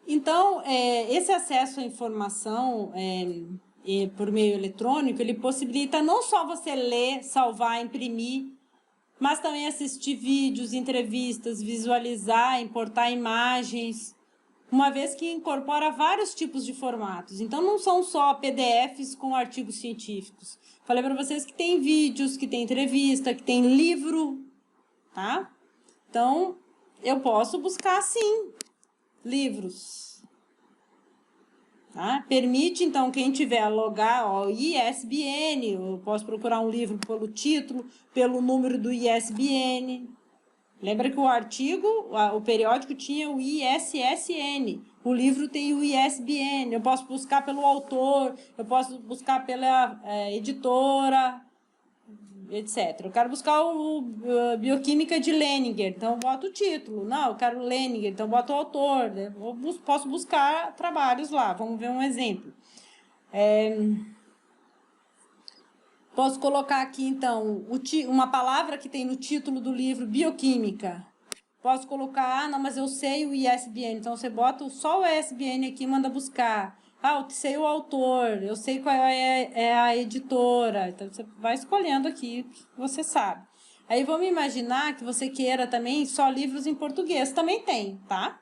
então, esse acesso à informação por meio eletrônico, ele possibilita não só você ler, salvar, imprimir, mas também assistir vídeos, entrevistas, visualizar, importar imagens, uma vez que incorpora vários tipos de formatos. Então, não são só PDFs com artigos científicos. Falei para vocês que tem vídeos, que tem entrevista, que tem livro, tá? Então, eu posso buscar, sim, livros. Tá? Permite, então, quem tiver logar, ó, ISBN, eu posso procurar um livro pelo título, pelo número do ISBN. Lembra que o artigo, o periódico tinha o ISSN, o livro tem o ISBN, eu posso buscar pelo autor, eu posso buscar pela editora, etc. Eu quero buscar o Bioquímica de Leninger, então eu boto o título. Não, eu quero Leninger, então eu boto o autor. Né? Eu posso buscar trabalhos lá, vamos ver um exemplo. Posso colocar aqui, então, uma palavra que tem no título do livro, bioquímica. Posso colocar, não, mas eu sei o ISBN. Então, você bota só o ISBN aqui e manda buscar. Ah, eu sei o autor, eu sei qual é a editora. Então, você vai escolhendo aqui o que você sabe. Aí, vamos imaginar que você queira também só livros em português. Também tem, tá?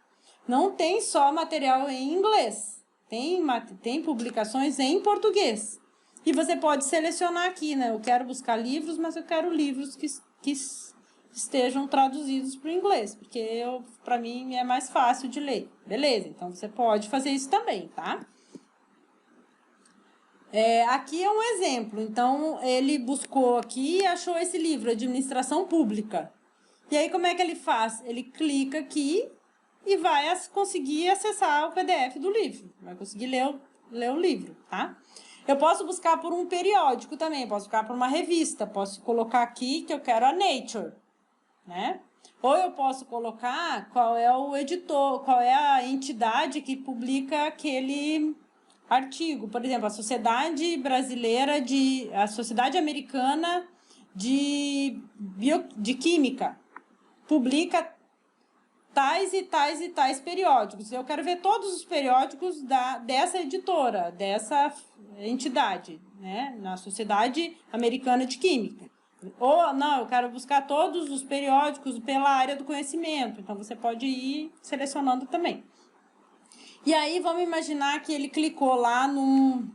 Não tem só material em inglês. Tem publicações em português. E você pode selecionar aqui, né? Eu quero buscar livros, mas eu quero livros que estejam traduzidos para o inglês, porque para mim é mais fácil de ler. Beleza, então você pode fazer isso também, tá? Aqui é um exemplo. Então, ele buscou aqui e achou esse livro, Administração Pública. E aí, como é que ele faz? Ele clica aqui e vai conseguir acessar o PDF do livro. Vai conseguir ler o livro, tá? Eu posso buscar por um periódico também, posso buscar por uma revista, posso colocar aqui que eu quero a Nature, né? Ou eu posso colocar qual é o editor, qual é a entidade que publica aquele artigo. Por exemplo, a Sociedade Americana de Química publica tais e tais e tais periódicos. Eu quero ver todos os periódicos dessa editora, dessa entidade, né? Na Sociedade Americana de Química. Ou, não, eu quero buscar todos os periódicos pela área do conhecimento. Então, você pode ir selecionando também. E aí, vamos imaginar que ele clicou lá no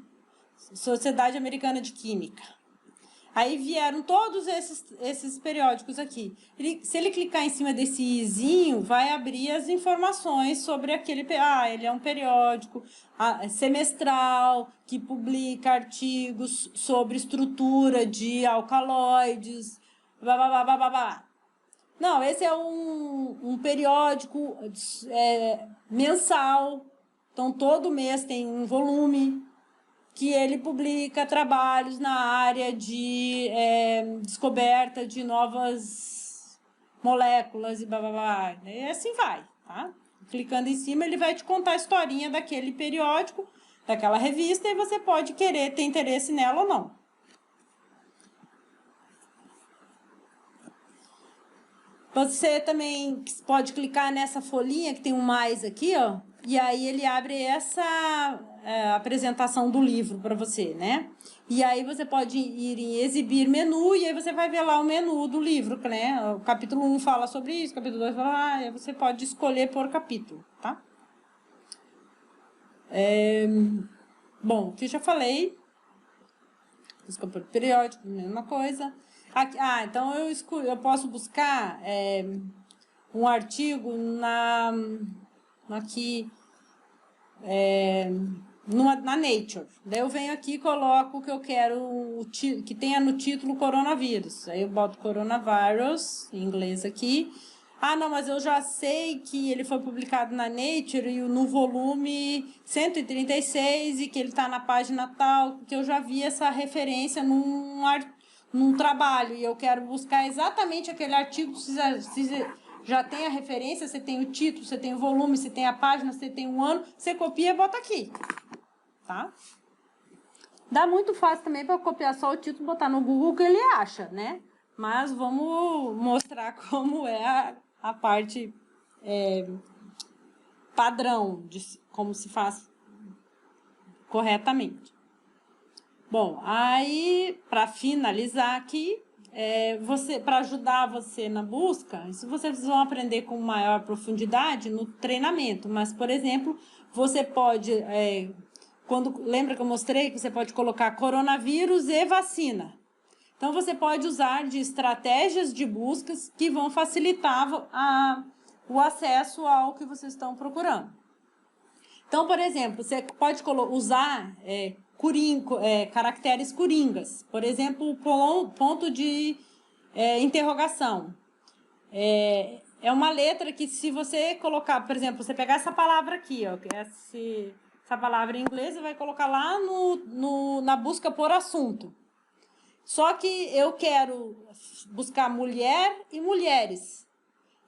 Sociedade Americana de Química. Aí vieram todos esses periódicos aqui. Se ele clicar em cima desse izinho, vai abrir as informações sobre aquele... ele é um periódico semestral que publica artigos sobre estrutura de alcaloides, Não, esse é um periódico mensal. Então, todo mês tem um volume que ele publica trabalhos na área de descoberta de novas moléculas e blá. E assim vai, tá? Clicando em cima, ele vai te contar a historinha daquele periódico, daquela revista, e você pode querer ter interesse nela ou não. Você também pode clicar nessa folhinha que tem um mais aqui, ó, e aí ele abre essa apresentação do livro para você, né? E aí você pode ir em exibir menu, e aí você vai ver lá o menu do livro, né? O capítulo 1 fala sobre isso, o capítulo 2 fala, aí você pode escolher por capítulo, tá? Bom, aqui já falei. Busca por periódico, mesma coisa. Aqui, então eu posso buscar um artigo na Nature. Daí eu venho aqui e coloco o que eu quero que tenha no título coronavírus. Aí eu boto coronavirus, em inglês aqui. Não, mas eu já sei que ele foi publicado na Nature e no volume 136 e que ele está na página tal, que eu já vi essa referência num trabalho e eu quero buscar exatamente aquele artigo. Se já tem a referência, você tem o título, você tem o volume, você tem a página, você tem o ano, você copia e bota aqui, tá? Dá muito fácil também para copiar só o título e botar no Google que ele acha, né? Mas vamos mostrar como é a parte padrão de como se faz corretamente. Bom, aí para finalizar aqui, para ajudar você na busca, isso vocês vão aprender com maior profundidade no treinamento, mas, por exemplo, você pode, lembra que eu mostrei que você pode colocar coronavírus e vacina? Então, você pode usar de estratégias de buscas que vão facilitar o acesso ao que vocês estão procurando. Então, por exemplo, você pode usar caracteres coringas. Por exemplo, ponto de interrogação. É uma letra que, se você colocar, por exemplo, você pegar essa palavra aqui, ó, essa palavra em inglês, você vai colocar lá na busca por assunto. Só que eu quero buscar mulher e mulheres.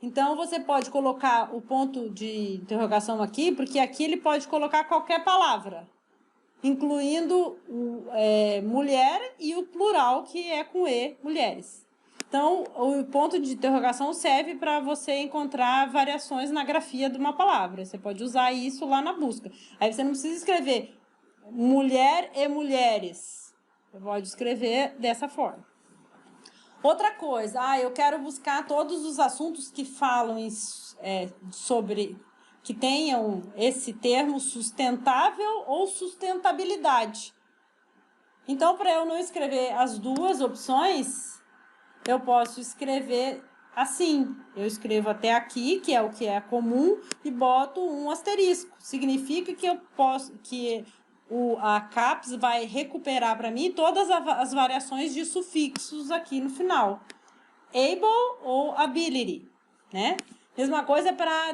Então, você pode colocar o ponto de interrogação aqui, porque aqui ele pode colocar qualquer palavra, incluindo mulher e o plural, que é com E, mulheres. Então, o ponto de interrogação serve para você encontrar variações na grafia de uma palavra. Você pode usar isso lá na busca. Aí você não precisa escrever mulher e mulheres. Você pode escrever dessa forma. Outra coisa, eu quero buscar todos os assuntos que falam que tenham esse termo sustentável ou sustentabilidade. Então, para eu não escrever as duas opções, eu posso escrever assim. Eu escrevo até aqui, que é o que é comum, e boto um asterisco. Significa que a CAPES vai recuperar para mim todas as variações de sufixos aqui no final. Able ou ability, né? Mesma coisa para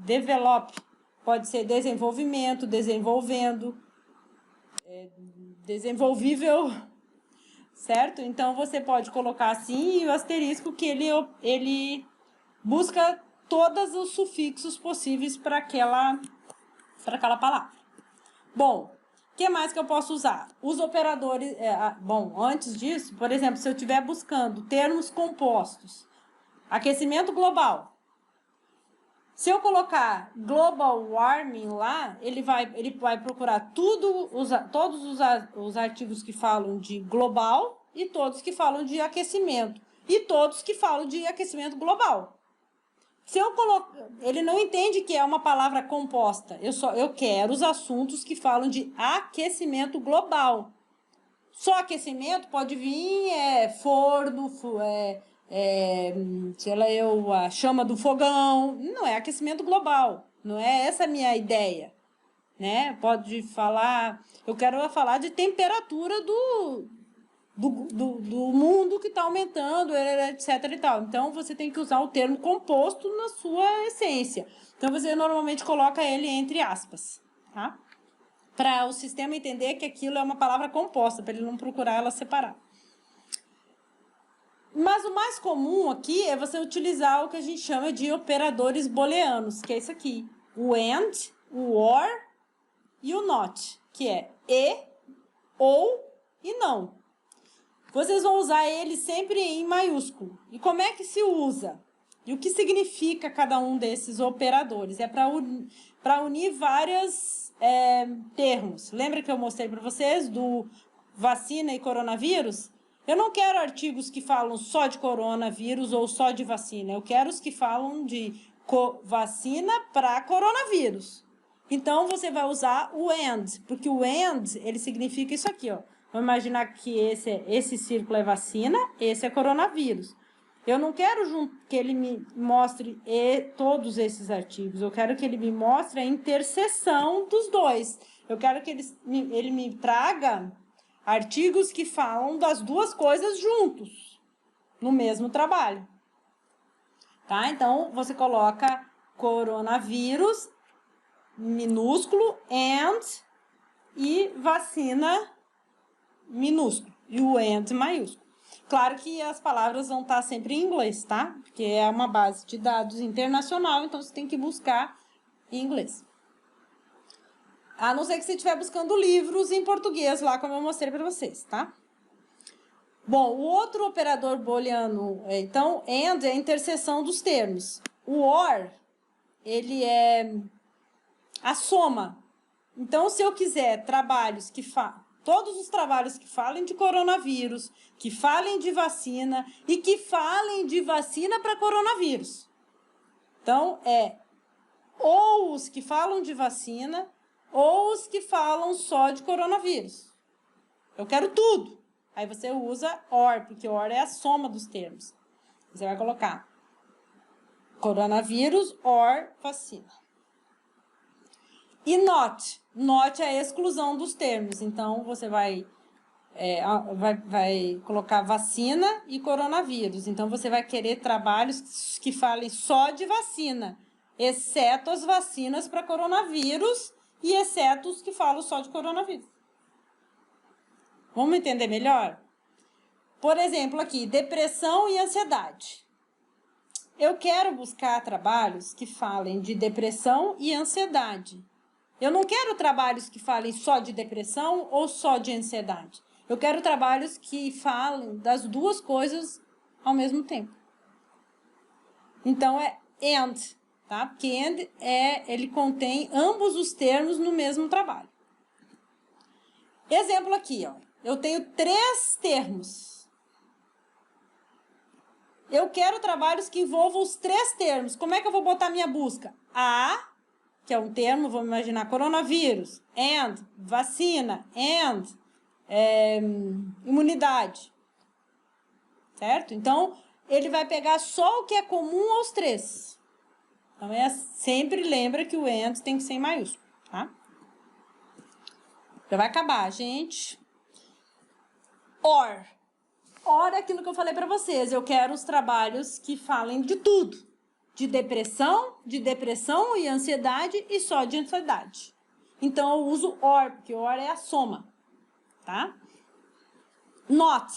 develop. Pode ser desenvolvimento, desenvolvendo, desenvolvível, certo? Então, você pode colocar assim, e o asterisco que ele busca todos os sufixos possíveis para aquela palavra. Bom, o que mais que eu posso usar? Os operadores... antes disso, por exemplo, se eu estiver buscando termos compostos, aquecimento global. Se eu colocar global warming lá, ele vai procurar todos os artigos que falam de global e todos que falam de aquecimento. E todos que falam de aquecimento global. Se eu ele não entende que é uma palavra composta. Eu quero os assuntos que falam de aquecimento global. Só aquecimento pode vir forno, a chama do fogão. Não é aquecimento global. Não é essa a minha ideia, né? Pode falar... Eu quero falar de temperatura do mundo que está aumentando, etc. e tal. Então, você tem que usar o termo composto na sua essência. Então, você normalmente coloca ele entre aspas, tá? Para o sistema entender que aquilo é uma palavra composta, para ele não procurar ela separada. Mas o mais comum aqui é você utilizar o que a gente chama de operadores booleanos, que é isso aqui. O and, o or e o not, que é e, ou e não. Vocês vão usar ele sempre em maiúsculo. E como é que se usa? E o que significa cada um desses operadores? É para unir vários termos. Lembra que eu mostrei para vocês do vacina e coronavírus? Eu não quero artigos que falam só de coronavírus ou só de vacina. Eu quero os que falam de vacina para coronavírus. Então, você vai usar o and, porque o and, ele significa isso aqui, ó. Vamos imaginar que esse círculo é vacina, esse é coronavírus. Eu não quero que ele me mostre todos esses artigos. Eu quero que ele me mostre a interseção dos dois. Eu quero que ele me traga artigos que falam das duas coisas juntos, no mesmo trabalho. Tá? Então, você coloca coronavírus, minúsculo, and, e vacina, minúsculo, e o and maiúsculo. Claro que as palavras vão estar sempre em inglês, tá? Porque é uma base de dados internacional, então você tem que buscar em inglês. A não ser que você estiver buscando livros em português lá, como eu mostrei para vocês, tá? Bom, o outro operador booleano, então, and é a interseção dos termos. O or, ele é a soma. Então, se eu quiser trabalhos Todos os trabalhos que falem de coronavírus, que falem de vacina e que falem de vacina para coronavírus. Então, ou os que falam de vacina ou os que falam só de coronavírus. Eu quero tudo. Aí você usa OR, porque OR é a soma dos termos. Você vai colocar coronavírus OR vacina. E not. Not é a exclusão dos termos. Então, você vai colocar vacina e coronavírus. Então, você vai querer trabalhos que falem só de vacina, exceto as vacinas para coronavírus e exceto os que falam só de coronavírus. Vamos entender melhor? Por exemplo, aqui, depressão e ansiedade. Eu quero buscar trabalhos que falem de depressão e ansiedade. Eu não quero trabalhos que falem só de depressão ou só de ansiedade. Eu quero trabalhos que falem das duas coisas ao mesmo tempo. Então, é and, tá? Porque and ele contém ambos os termos no mesmo trabalho. Exemplo aqui, ó. Eu tenho 3 termos. Eu quero trabalhos que envolvam os 3 termos. Como é que eu vou botar minha busca? A, que é um termo, vamos imaginar, coronavírus, and, vacina, and, imunidade. Certo? Então, ele vai pegar só o que é comum aos 3. Então, sempre lembra que o and tem que ser em maiúsculo, tá? Já vai acabar, gente. Or. Or é aquilo que eu falei para vocês. Eu quero os trabalhos que falem de tudo. De depressão e ansiedade e só de ansiedade. Então, eu uso or, porque or é a soma, tá? Not.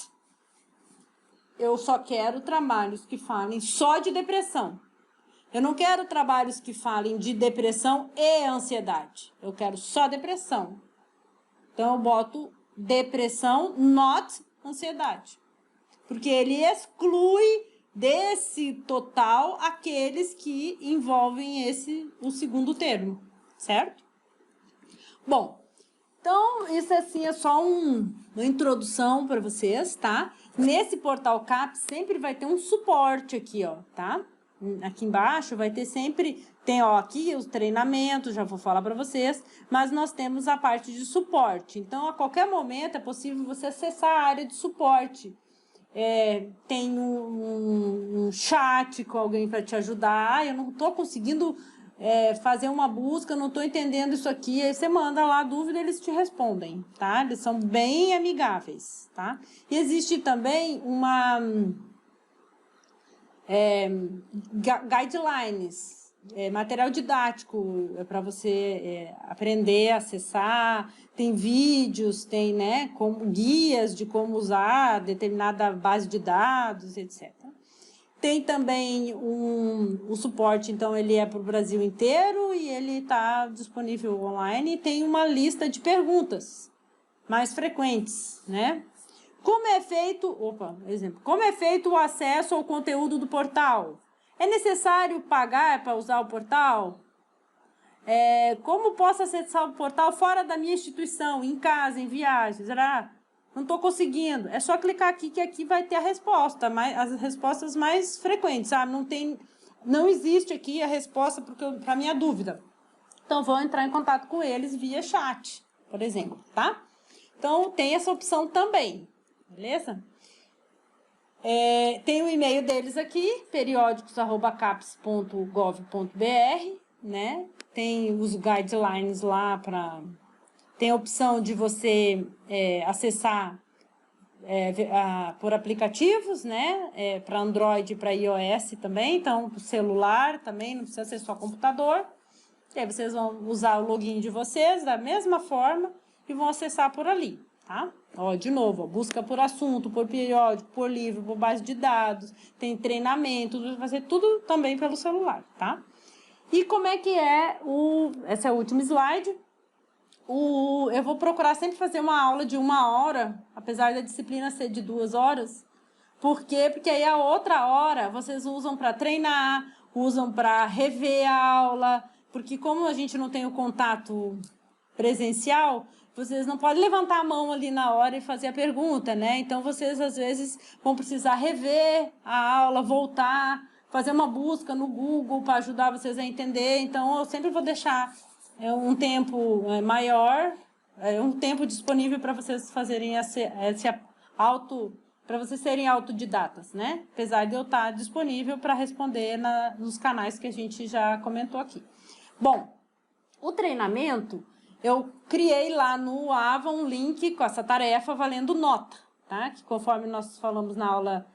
Eu só quero trabalhos que falem só de depressão. Eu não quero trabalhos que falem de depressão e ansiedade. Eu quero só depressão. Então, eu boto depressão, not ansiedade. Porque ele exclui desse total aqueles que envolvem o segundo termo, certo? Bom, então, isso assim é só uma introdução para vocês, tá? Nesse portal CAPES sempre vai ter um suporte aqui, ó, tá? Aqui embaixo vai ter sempre, tem ó, aqui os treinamentos, já vou falar para vocês, mas nós temos a parte de suporte. Então, a qualquer momento é possível você acessar a área de suporte. Tem um chat com alguém para te ajudar. Eu não estou conseguindo fazer uma busca, não estou entendendo isso aqui. Aí você manda lá a dúvida, eles te respondem, tá? Eles são bem amigáveis, tá? E existe também uma guidelines, material didático para você aprender, acessar, tem vídeos, tem guias de como usar determinada base de dados, etc. Tem também o suporte, então ele é para o Brasil inteiro e ele está disponível online, e tem uma lista de perguntas mais frequentes, né? Como é feito o acesso ao conteúdo do portal? É necessário pagar para usar o portal? Como posso acessar o portal fora da minha instituição, em casa, em viagens? Não estou conseguindo. É só clicar aqui que aqui vai ter a resposta, as respostas mais frequentes, sabe? Não existe aqui a resposta para a minha dúvida. Então, vou entrar em contato com eles via chat, por exemplo, tá? Então, tem essa opção também, beleza? Tem o e-mail deles aqui, periódicos@capes.gov.br, né? Tem os guidelines lá tem a opção de você acessar por aplicativos, né? Para Android e para iOS também, então para o celular também, não precisa ser só computador. E aí vocês vão usar o login de vocês da mesma forma e vão acessar por ali, tá? Ó, de novo, ó, busca por assunto, por periódico, por livro, por base de dados, tem treinamento, vai fazer tudo também pelo celular, tá? E como é que esse é o último slide. Eu vou procurar sempre fazer uma aula de 1 hora, apesar da disciplina ser de 2 horas. Por quê? Porque aí a outra hora vocês usam para treinar, usam para rever a aula, porque como a gente não tem o contato presencial, vocês não podem levantar a mão ali na hora e fazer a pergunta, né? Então, vocês, às vezes, vão precisar rever a aula, voltar, fazer uma busca no Google para ajudar vocês a entender. Então, eu sempre vou deixar um tempo maior, um tempo disponível para vocês fazerem para vocês serem autodidatas, né? Apesar de eu estar disponível para responder nos canais que a gente já comentou aqui. Bom, o treinamento, eu criei lá no AVA um link com essa tarefa valendo nota, tá? Que conforme nós falamos na aula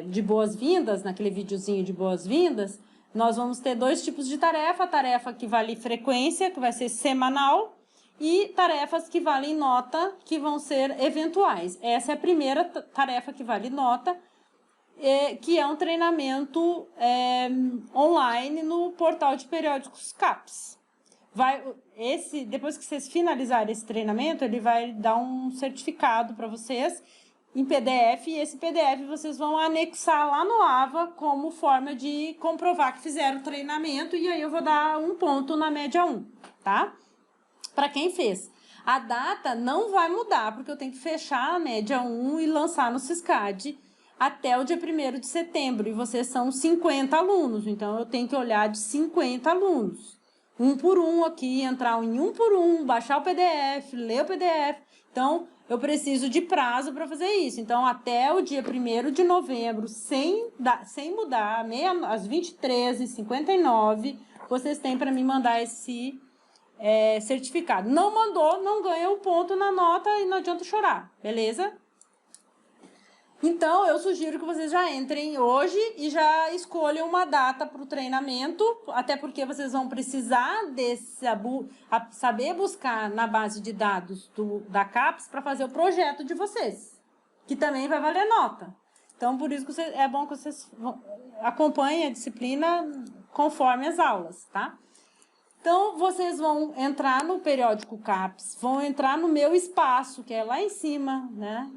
de boas-vindas, naquele videozinho de boas-vindas, nós vamos ter 2 tipos de tarefa, a tarefa que vale frequência, que vai ser semanal, e tarefas que valem nota, que vão ser eventuais. Essa é a primeira tarefa que vale nota, que é um treinamento online no portal de periódicos CAPES. Depois que vocês finalizarem esse treinamento, ele vai dar um certificado para vocês em PDF, e esse PDF vocês vão anexar lá no AVA como forma de comprovar que fizeram o treinamento, e aí eu vou dar 1 ponto na média 1, tá? Para quem fez. A data não vai mudar, porque eu tenho que fechar a média 1 e lançar no Siscad até o dia 1º de setembro, e vocês são 50 alunos, então eu tenho que olhar de 50 alunos. 1 por 1 aqui, entrar em 1 por 1, baixar o PDF, ler o PDF. Então, eu preciso de prazo para fazer isso. Então, até o dia 1º de novembro, sem mudar, às 23h59, vocês têm para me mandar esse certificado. Não mandou, não ganha o ponto na nota e não adianta chorar, beleza? Então, eu sugiro que vocês já entrem hoje e já escolham uma data para o treinamento, até porque vocês vão precisar saber buscar na base de dados da CAPES para fazer o projeto de vocês, que também vai valer nota. Então, por isso que é bom que vocês acompanhem a disciplina conforme as aulas, tá? Então, vocês vão entrar no periódico CAPES, vão entrar no meu espaço, que é lá em cima, né?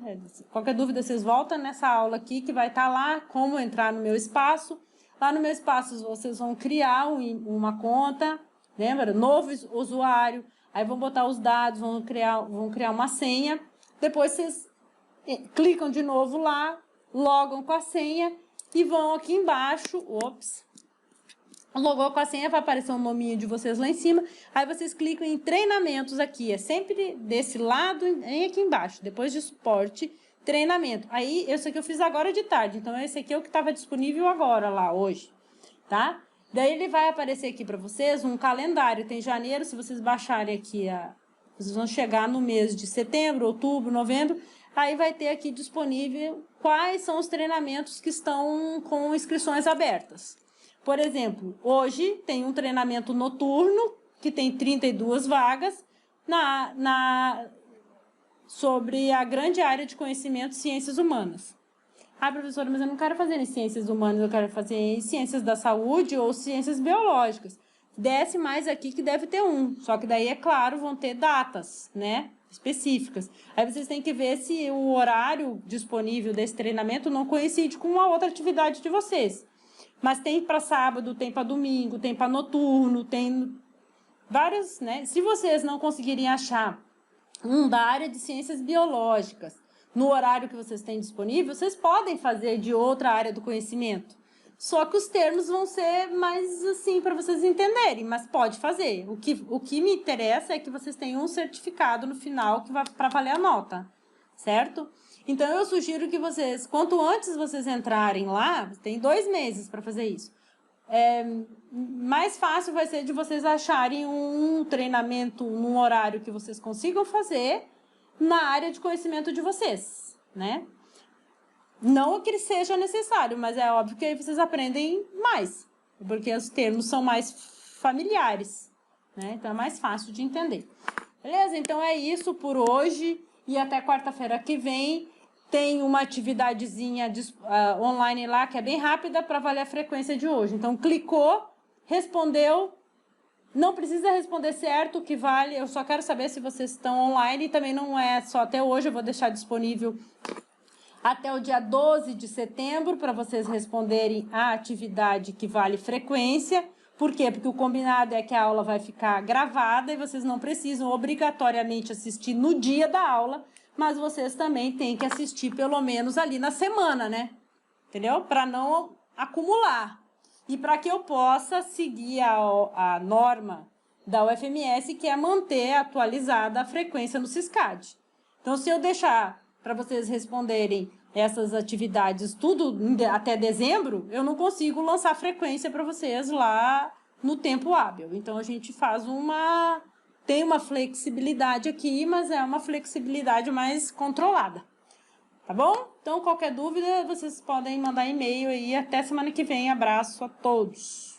Qualquer dúvida, vocês voltam nessa aula aqui, que vai estar lá, como entrar no meu espaço. Lá no meu espaço, vocês vão criar uma conta, lembra? Novo usuário, aí vão botar os dados, vão criar uma senha. Depois, vocês clicam de novo lá, logam com a senha e vão aqui embaixo, logou com a senha, vai aparecer o nominho de vocês lá em cima. Aí vocês clicam em treinamentos aqui. É sempre desse lado e aqui embaixo. Depois de suporte, treinamento. Aí, esse aqui eu fiz agora de tarde. Então, esse aqui é o que estava disponível agora, lá, hoje. Tá? Daí, ele vai aparecer aqui para vocês um calendário. Tem janeiro, se vocês baixarem aqui, vocês vão chegar no mês de setembro, outubro, novembro. Aí, vai ter aqui disponível quais são os treinamentos que estão com inscrições abertas. Por exemplo, hoje tem um treinamento noturno, que tem 32 vagas, sobre a grande área de conhecimento ciências humanas. Ah, professora, mas eu não quero fazer em ciências humanas, eu quero fazer em ciências da saúde ou ciências biológicas. Desce mais aqui que deve ter um, só que daí, é claro, vão ter datas, né, específicas. Aí vocês têm que ver se o horário disponível desse treinamento não coincide com uma outra atividade de vocês. Mas tem para sábado, tem para domingo, tem para noturno, tem várias, né? Se vocês não conseguirem achar um da área de ciências biológicas no horário que vocês têm disponível, vocês podem fazer de outra área do conhecimento. Só que os termos vão ser mais assim para vocês entenderem, mas pode fazer. O que me interessa é que vocês tenham um certificado no final que vai para valer a nota, certo? Então, eu sugiro que vocês, quanto antes vocês entrarem lá, tem 2 meses para fazer isso, mais fácil vai ser de vocês acharem um treinamento num horário que vocês consigam fazer na área de conhecimento de vocês, né? Não que ele seja necessário, mas é óbvio que aí vocês aprendem mais, porque os termos são mais familiares, né? Então, é mais fácil de entender. Beleza? Então, é isso por hoje. E até quarta-feira que vem tem uma atividadezinha online lá, que é bem rápida, para valer a frequência de hoje. Então, clicou, respondeu, não precisa responder certo, o que vale, eu só quero saber se vocês estão online, e também não é só até hoje, eu vou deixar disponível até o dia 12 de setembro, para vocês responderem a atividade que vale frequência. Por quê? Porque o combinado é que a aula vai ficar gravada e vocês não precisam obrigatoriamente assistir no dia da aula, mas vocês também têm que assistir pelo menos ali na semana, né? Entendeu? Para não acumular. E para que eu possa seguir a norma da UFMS, que é manter atualizada a frequência no Siscad. Então, se eu deixar para vocês responderem essas atividades tudo até dezembro, eu não consigo lançar frequência para vocês lá no tempo hábil. Então, a gente faz tem uma flexibilidade aqui, mas é uma flexibilidade mais controlada. Tá bom? Então, qualquer dúvida, vocês podem mandar e-mail aí. Até semana que vem. Abraço a todos.